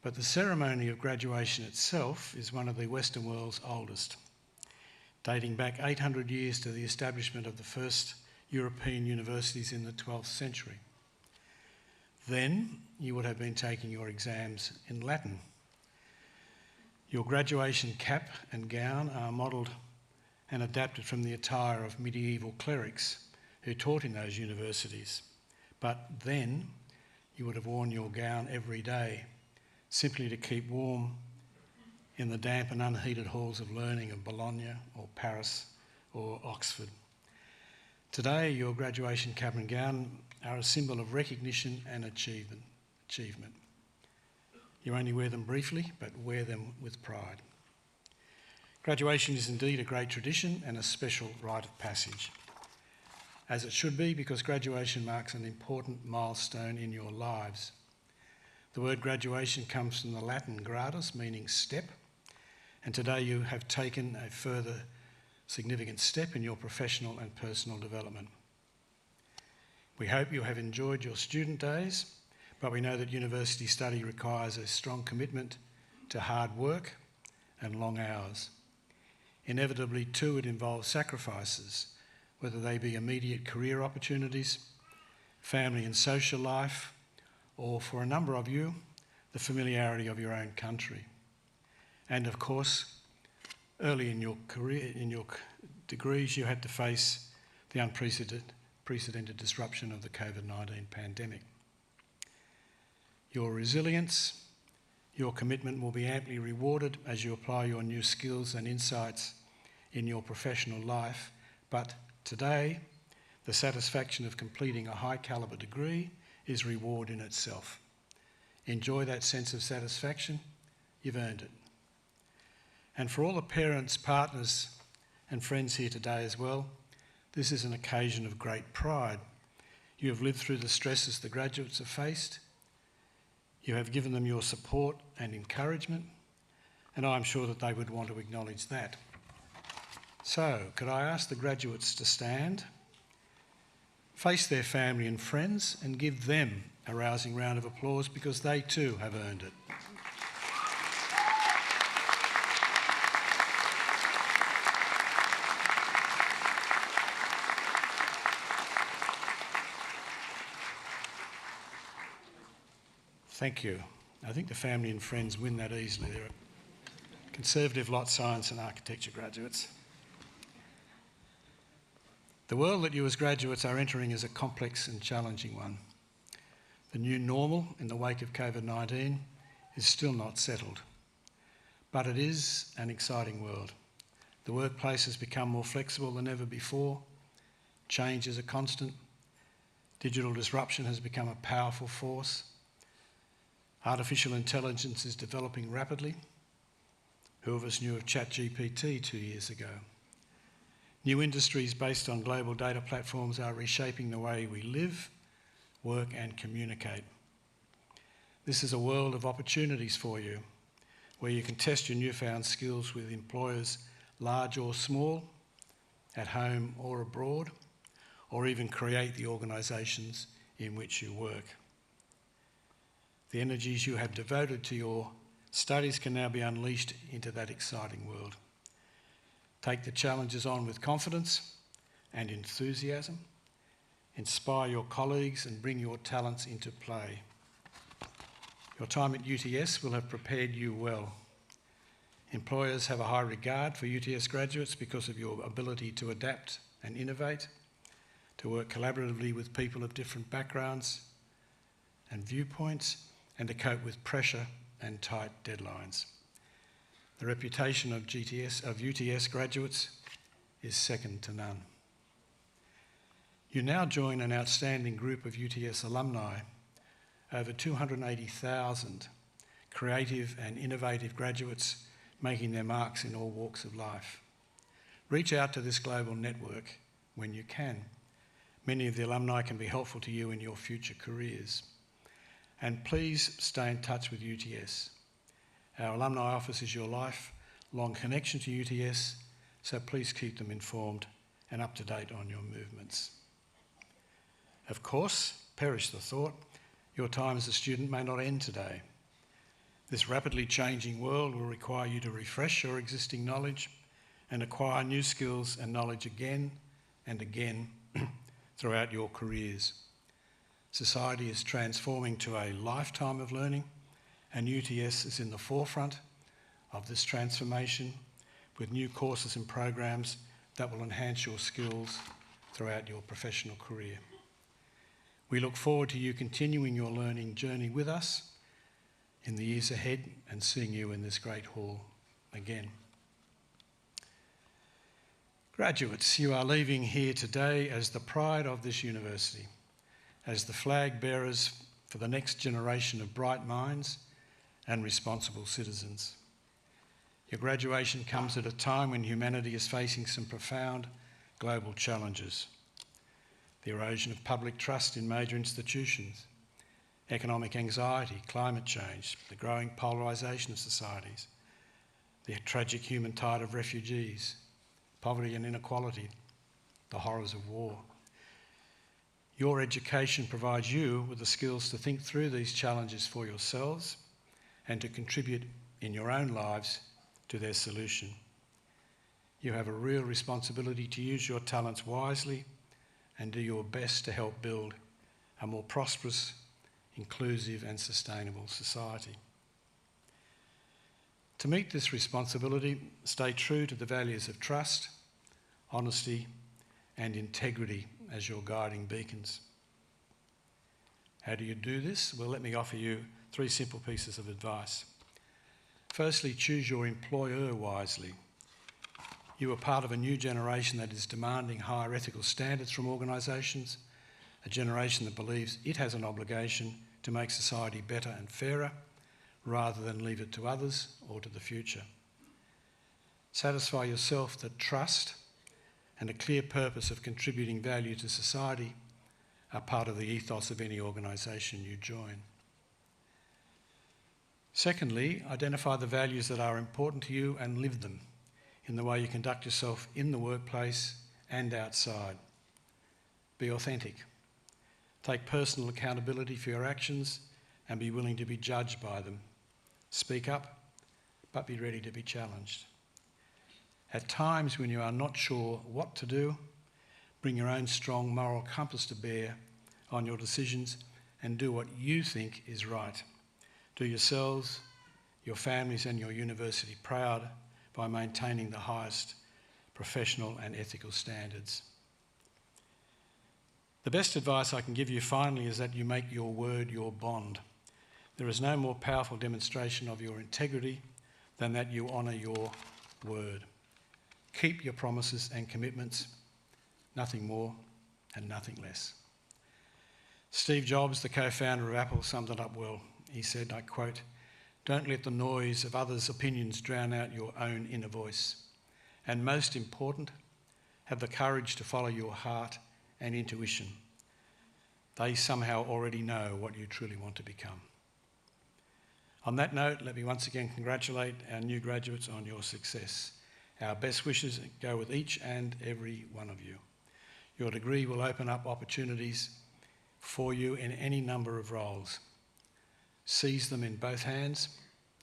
Speaker 2: But the ceremony of graduation itself is one of the Western world's oldest, dating back 800 years to the establishment of the first European universities in the 12th century. Then you would have been taking your exams in Latin. Your graduation cap and gown are modelled and adapted from the attire of medieval clerics who taught in those universities. But then you would have worn your gown every day, simply to keep warm in the damp and unheated halls of learning of Bologna or Paris or Oxford. Today, your graduation cap and gown are a symbol of recognition and achievement. You only wear them briefly, but wear them with pride. Graduation is indeed a great tradition and a special rite of passage, as it should be, because graduation marks an important milestone in your lives. The word graduation comes from the Latin gradus, meaning step, and today you have taken a further significant step in your professional and personal development. We hope you have enjoyed your student days, but we know that university study requires a strong commitment to hard work and long hours. Inevitably, too, it involves sacrifices, whether they be immediate career opportunities, family and social life, or for a number of you, the familiarity of your own country. And of course, early in your career, in your degrees, you had to face the unprecedented disruption of the COVID-19 pandemic. Your resilience, your commitment will be amply rewarded as you apply your new skills and insights in your professional life. But today, the satisfaction of completing a high calibre degree is reward in itself. Enjoy that sense of satisfaction, you've earned it. And for all the parents, partners and friends here today as well, this is an occasion of great pride. You have lived through the stresses the graduates have faced. You have given them your support and encouragement, and I'm sure that they would want to acknowledge that. So, could I ask the graduates to stand, face their family and friends, and give them a rousing round of applause, because they too have earned it. Thank you. I think the family and friends win that easily. They're conservative lot science and architecture graduates. The world that you as graduates are entering is a complex and challenging one. The new normal in the wake of COVID-19 is still not settled, but it is an exciting world. The workplace has become more flexible than ever before. Change is a constant. Digital disruption has become a powerful force. Artificial intelligence is developing rapidly. Who of us knew of ChatGPT 2 years ago? New industries based on global data platforms are reshaping the way we live, work and communicate. This is a world of opportunities for you, where you can test your newfound skills with employers large or small, at home or abroad, or even create the organisations in which you work. The energies you have devoted to your studies can now be unleashed into that exciting world. Take the challenges on with confidence and enthusiasm. Inspire your colleagues and bring your talents into play. Your time at UTS will have prepared you well. Employers have a high regard for UTS graduates because of your ability to adapt and innovate, to work collaboratively with people of different backgrounds and viewpoints, and to cope with pressure and tight deadlines. The reputation of UTS graduates is second to none. You now join an outstanding group of UTS alumni, over 280,000 creative and innovative graduates making their marks in all walks of life. Reach out to this global network when you can. Many of the alumni can be helpful to you in your future careers. And please stay in touch with UTS. Our alumni office is your lifelong connection to UTS, so please keep them informed and up to date on your movements. Of course, perish the thought, your time as a student may not end today. This rapidly changing world will require you to refresh your existing knowledge and acquire new skills and knowledge again and again throughout your careers. Society is transforming to a lifetime of learning, and UTS is in the forefront of this transformation with new courses and programs that will enhance your skills throughout your professional career. We look forward to you continuing your learning journey with us in the years ahead and seeing you in this great hall again. Graduates, you are leaving here today as the pride of this university, as the flag bearers for the next generation of bright minds and responsible citizens. Your graduation comes at a time when humanity is facing some profound global challenges. The erosion of public trust in major institutions, economic anxiety, climate change, the growing polarisation of societies, the tragic human tide of refugees, poverty and inequality, the horrors of war. Your education provides you with the skills to think through these challenges for yourselves and to contribute in your own lives to their solution. You have a real responsibility to use your talents wisely and do your best to help build a more prosperous, inclusive and sustainable society. To meet this responsibility, stay true to the values of trust, honesty and integrity as your guiding beacons. How do you do this? Well, let me offer you 3 simple pieces of advice. Firstly, choose your employer wisely. You are part of a new generation that is demanding higher ethical standards from organisations, a generation that believes it has an obligation to make society better and fairer, rather than leave it to others or to the future. Satisfy yourself that trust and a clear purpose of contributing value to society are part of the ethos of any organisation you join. Secondly, identify the values that are important to you and live them in the way you conduct yourself in the workplace and outside. Be authentic. Take personal accountability for your actions and be willing to be judged by them. Speak up, but be ready to be challenged. At times when you are not sure what to do, bring your own strong moral compass to bear on your decisions and do what you think is right. Do yourselves, your families and your university proud by maintaining the highest professional and ethical standards. The best advice I can give you finally is that you make your word your bond. There is no more powerful demonstration of your integrity than that you honour your word. Keep your promises and commitments, nothing more and nothing less. Steve Jobs, the co-founder of Apple, summed it up well. He said, I quote, "Don't let the noise of others' opinions drown out your own inner voice. And most important, have the courage to follow your heart and intuition. They somehow already know what you truly want to become." On that note, let me once again congratulate our new graduates on your success. Our best wishes go with each and every one of you. Your degree will open up opportunities for you in any number of roles. Seize them in both hands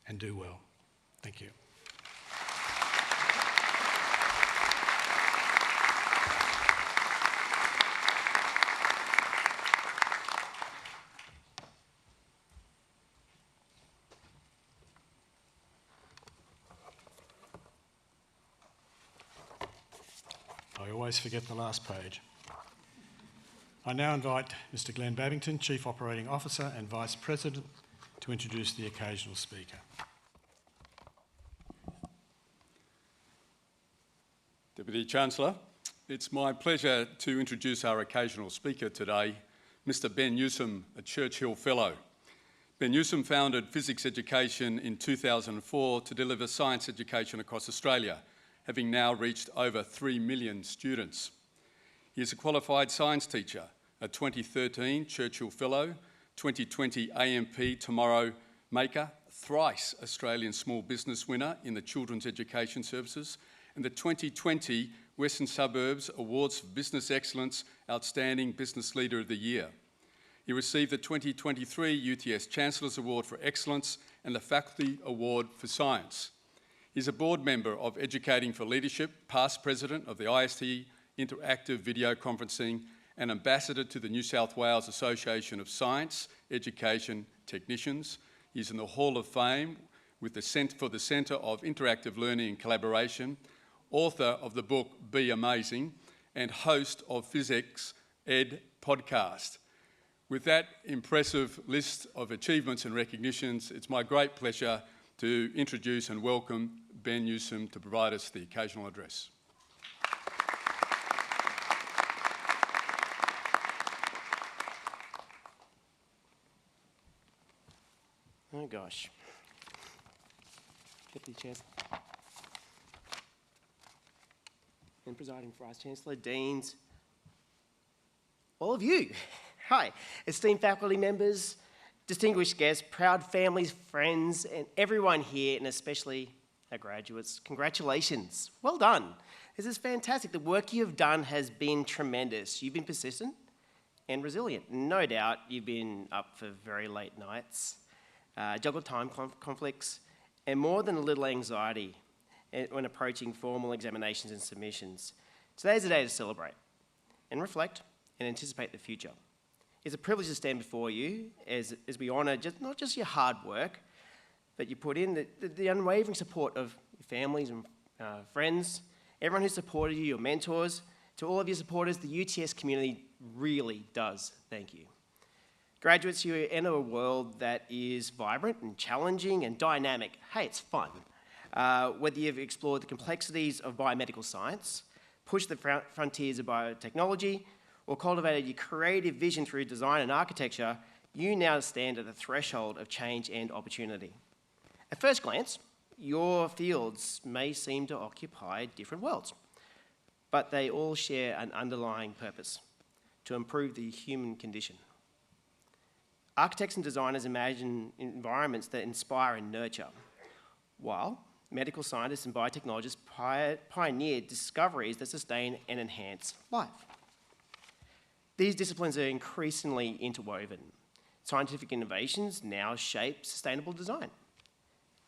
Speaker 2: and do well. Thank you. always forget the last page. I now invite Mr. Glenn Babington, Chief Operating Officer and Vice President, to introduce the occasional speaker.
Speaker 6: Deputy Chancellor, it's my pleasure to introduce our occasional speaker today, Mr. Ben Newsome, a Churchill Fellow. Ben Newsome founded Physics Education in 2004 to deliver science education across Australia, having now reached over 3 million students. He is a qualified science teacher, a 2013 Churchill Fellow, 2020 AMP Tomorrow Maker, thrice Australian Small Business winner in the Children's Education Services, and the 2020 Western Suburbs Awards for Business Excellence Outstanding Business Leader of the Year. He received the 2023 UTS Chancellor's Award for Excellence and the Faculty Award for Science. He's a board member of Educating for Leadership, past president of the IST Interactive Video Conferencing, and ambassador to the New South Wales Association of Science Education Technicians. He's in the Hall of Fame with for the Centre of Interactive Learning and Collaboration, author of the book Be Amazing, and host of Physics Ed podcast. With that impressive list of achievements and recognitions, it's my great pleasure to introduce and welcome Ben Newsome to provide us the occasional address.
Speaker 7: Oh gosh. Deputy Chair and Presiding Vice-Chancellor, Deans, all of you. Hi, esteemed faculty members, distinguished guests, proud families, friends, and everyone here, and especially our graduates. Congratulations. Well done. This is fantastic. The work you have done has been tremendous. You've been persistent and resilient. No doubt you've been up for very late nights, juggled time conflicts, and more than a little anxiety when approaching formal examinations and submissions. Today is a day to celebrate and reflect and anticipate the future. It's a privilege to stand before you as we honour not just your hard work, but you put in the unwavering support of your families and friends, everyone who supported you, your mentors. To all of your supporters, the UTS community really does thank you. Graduates, you enter a world that is vibrant and challenging and dynamic. Hey, it's fun. Whether you've explored the complexities of biomedical science, pushed the frontiers of biotechnology, or cultivated your creative vision through design and architecture, you now stand at the threshold of change and opportunity. At first glance, your fields may seem to occupy different worlds, but they all share an underlying purpose: to improve the human condition. Architects and designers imagine environments that inspire and nurture, while medical scientists and biotechnologists pioneer discoveries that sustain and enhance life. These disciplines are increasingly interwoven. Scientific innovations now shape sustainable design.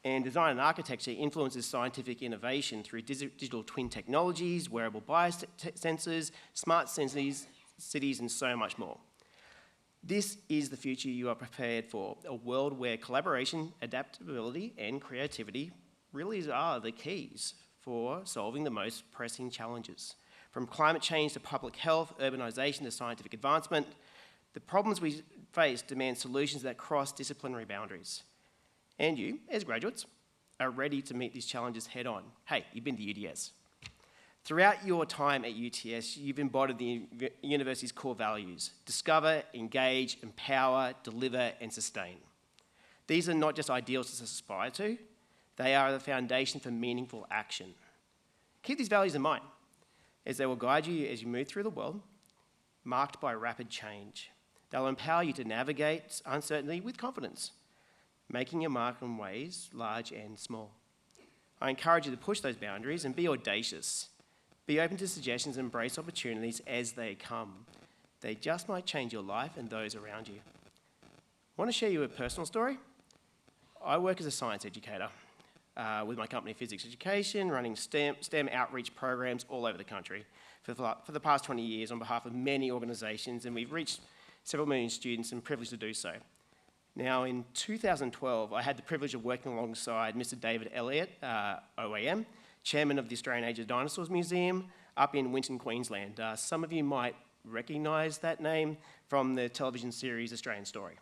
Speaker 7: And design and architecture influences scientific innovation through digital twin technologies, wearable biosensors, smart cities, and so much more. This is the future you are prepared for, a world where collaboration, adaptability, and creativity really are the keys for solving the most pressing challenges. From climate change to public health, urbanisation to scientific advancement, the problems we face demand solutions that cross disciplinary boundaries. And you, as graduates, are ready to meet these challenges head on. Hey, you've been to UTS. Throughout your time at UTS, you've embodied the university's core values: discover, engage, empower, deliver, and sustain. These are not just ideals to aspire to, they are the foundation for meaningful action. Keep these values in mind, as they will guide you as you move through the world, marked by rapid change. They'll empower you to navigate uncertainty with confidence, making your mark in ways large and small. I encourage you to push those boundaries and be audacious. Be open to suggestions and embrace opportunities as they come. They just might change your life and those around you. I want to share you a personal story. I work as a science educator with my company Physics Education, running STEM outreach programs all over the country for the past 20 years on behalf of many organisations, and we've reached several million students and privileged to do so. Now, in 2012, I had the privilege of working alongside Mr. David Elliott, OAM, Chairman of the Australian Age of Dinosaurs Museum, up in Winton, Queensland. Some of you might recognise that name from the television series Australian Story.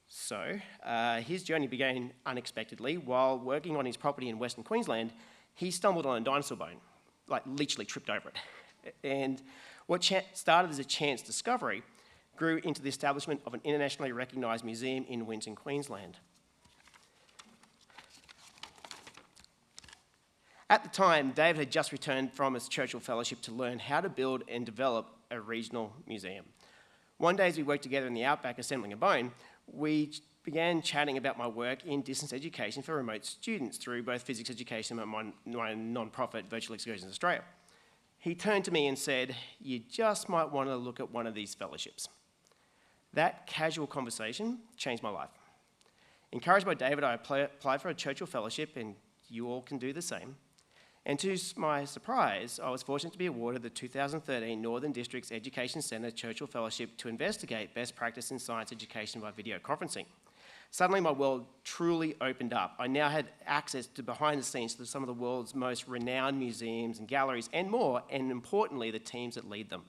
Speaker 7: So, his journey began unexpectedly. While working on his property in Western Queensland, he stumbled on a dinosaur bone, like literally tripped over it. And what started as a chance discovery grew into the establishment of an internationally recognised museum in Winton, Queensland. At the time, David had just returned from his Churchill Fellowship to learn how to build and develop a regional museum. One day as we worked together in the outback assembling a bone, we began chatting about my work in distance education for remote students through both physics education and my non-profit Virtual Excursions Australia. He turned to me and said, "You just might want to look at one of these fellowships." That casual conversation changed my life. Encouraged by David, I applied for a Churchill Fellowship, and you all can do the same. And to my surprise, I was fortunate to be awarded the 2013 Northern Districts Education Centre Churchill Fellowship to investigate best practice in science education by video conferencing. Suddenly my world truly opened up. I now had access to behind the scenes to some of the world's most renowned museums and galleries and more, and importantly, the teams that lead them.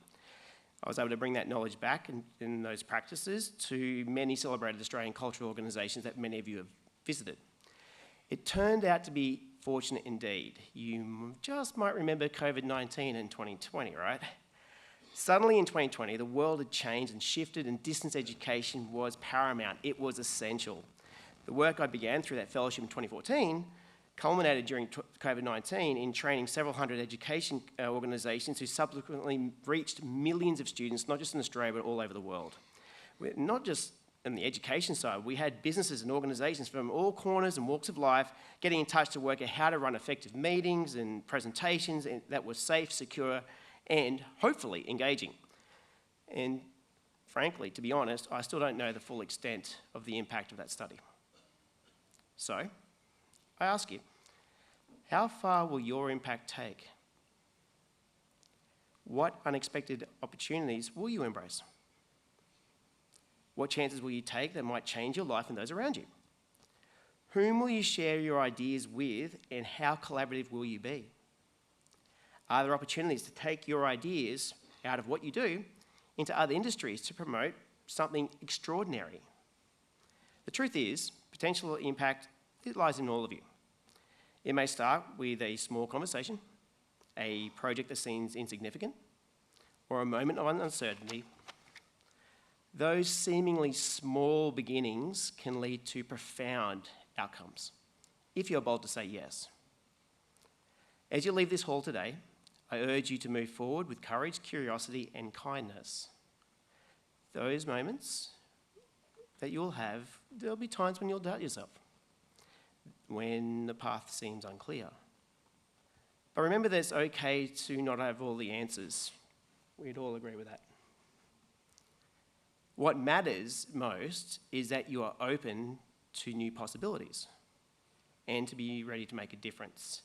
Speaker 7: I was able to bring that knowledge back in those practices to many celebrated Australian cultural organisations that many of you have visited. It turned out to be fortunate indeed. You just might remember COVID-19 in 2020, right? Suddenly in 2020, the world had changed and shifted, and distance education was paramount. It was essential. The work I began through that fellowship in 2014 culminated during COVID-19 in training several hundred education organisations who subsequently reached millions of students, not just in Australia, but all over the world. Not just on the education side, we had businesses and organisations from all corners and walks of life getting in touch to work out how to run effective meetings and presentations that were safe, secure, and hopefully engaging. And frankly, to be honest, I still don't know the full extent of the impact of that study. So, I ask you, how far will your impact take? What unexpected opportunities will you embrace? What chances will you take that might change your life and those around you? Whom will you share your ideas with, and how collaborative will you be? Are there opportunities to take your ideas out of what you do into other industries to promote something extraordinary? The truth is, potential impact, it lies in all of you. It may start with a small conversation, a project that seems insignificant, or a moment of uncertainty. Those seemingly small beginnings can lead to profound outcomes, if you're bold to say yes. As you leave this hall today, I urge you to move forward with courage, curiosity, and kindness. Those moments that you'll have, there'll be times when you'll doubt yourself, when the path seems unclear. But remember that it's okay to not have all the answers. We'd all agree with that. What matters most is that you are open to new possibilities and to be ready to make a difference.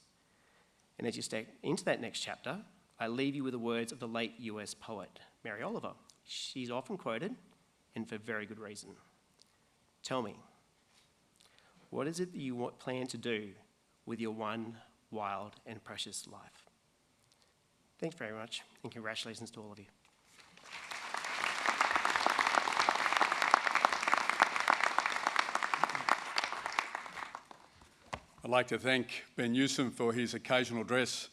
Speaker 7: And as you step into that next chapter, I leave you with the words of the late US poet, Mary Oliver. She's often quoted, and for very good reason. Tell me, what is it that you plan to do with your one wild and precious life? Thanks very much, and congratulations to all of you.
Speaker 6: I'd like to thank Ben Newsome for his occasional address.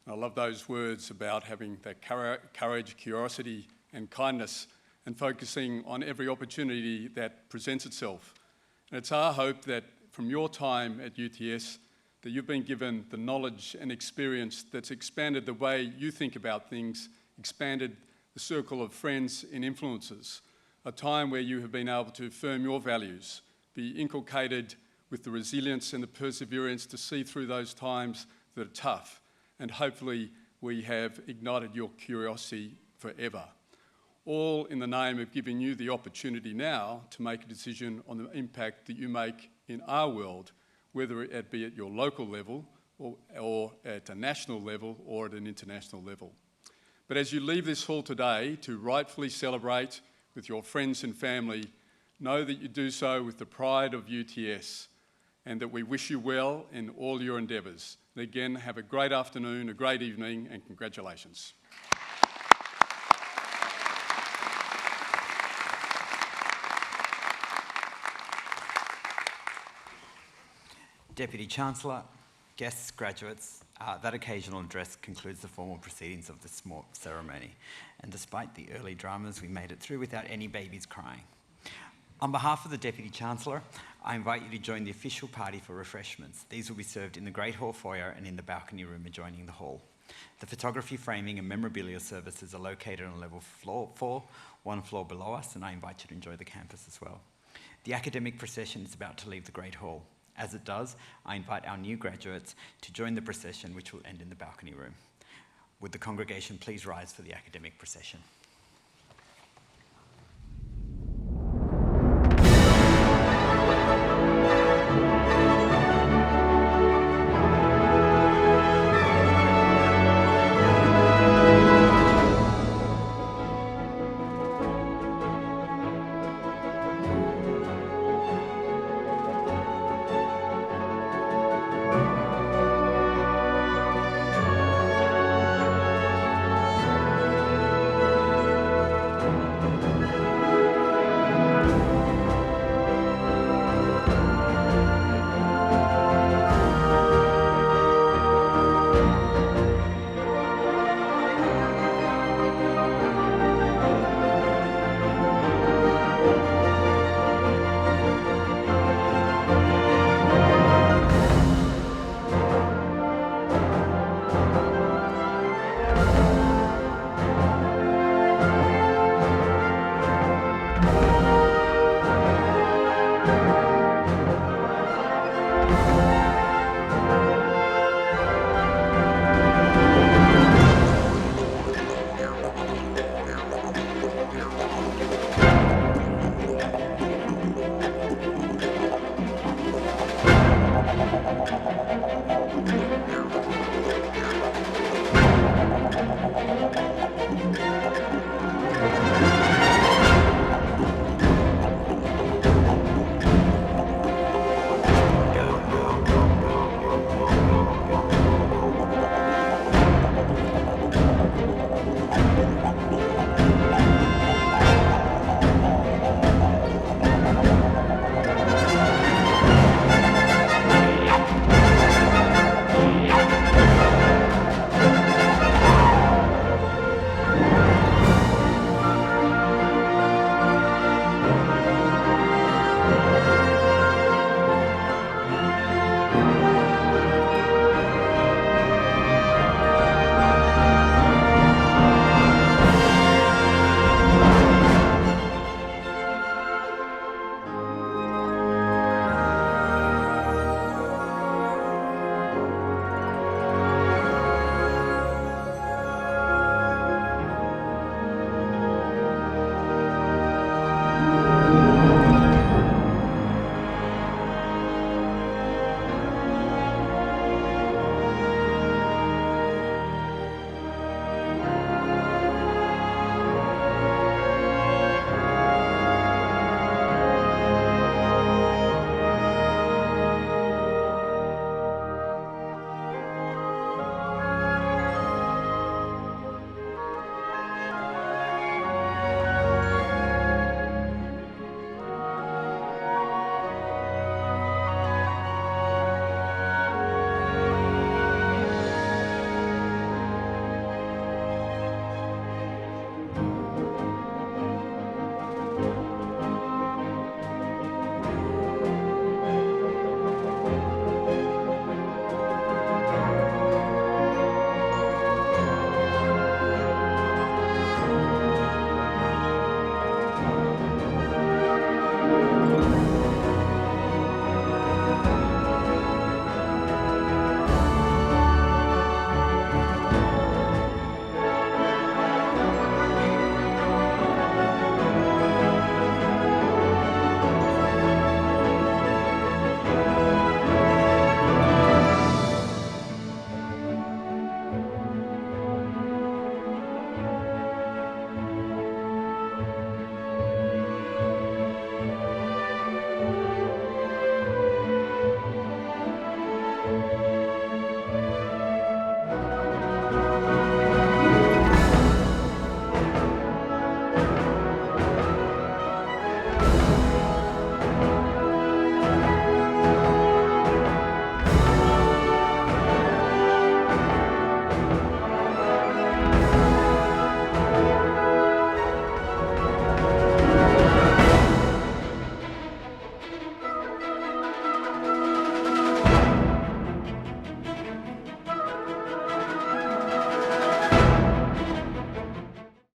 Speaker 6: I love those words about having that courage, curiosity and kindness, and focusing on every opportunity that presents itself. And it's our hope that from your time at UTS that you've been given the knowledge and experience that's expanded the way you think about things, expanded the circle of friends and influences, a time where you have been able to affirm your values, be inculcated with the resilience and the perseverance to see through those times that are tough. And hopefully we have ignited your curiosity forever. All in the name of giving you the opportunity now to make a decision on the impact that you make in our world, whether it be at your local level or at a national level or at an international level. But as you leave this hall today to rightfully celebrate with your friends and family, know that you do so with the pride of UTS, and that we wish you well in all your endeavours. Again, have a great afternoon, a great evening, and congratulations.
Speaker 1: Deputy Chancellor, guests, graduates, that occasional address concludes the formal proceedings of this ceremony. And despite the early dramas, we made it through without any babies crying. On behalf of the Deputy Chancellor, I invite you to join the official party for refreshments. These will be served in the Great Hall foyer and in the balcony room adjoining the hall. The photography, framing and memorabilia services are located on level 4, one floor below us, and I invite you to enjoy the campus as well. The academic procession is about to leave the Great Hall. As it does, I invite our new graduates to join the procession, which will end in the balcony room. Would the congregation please rise for the academic procession?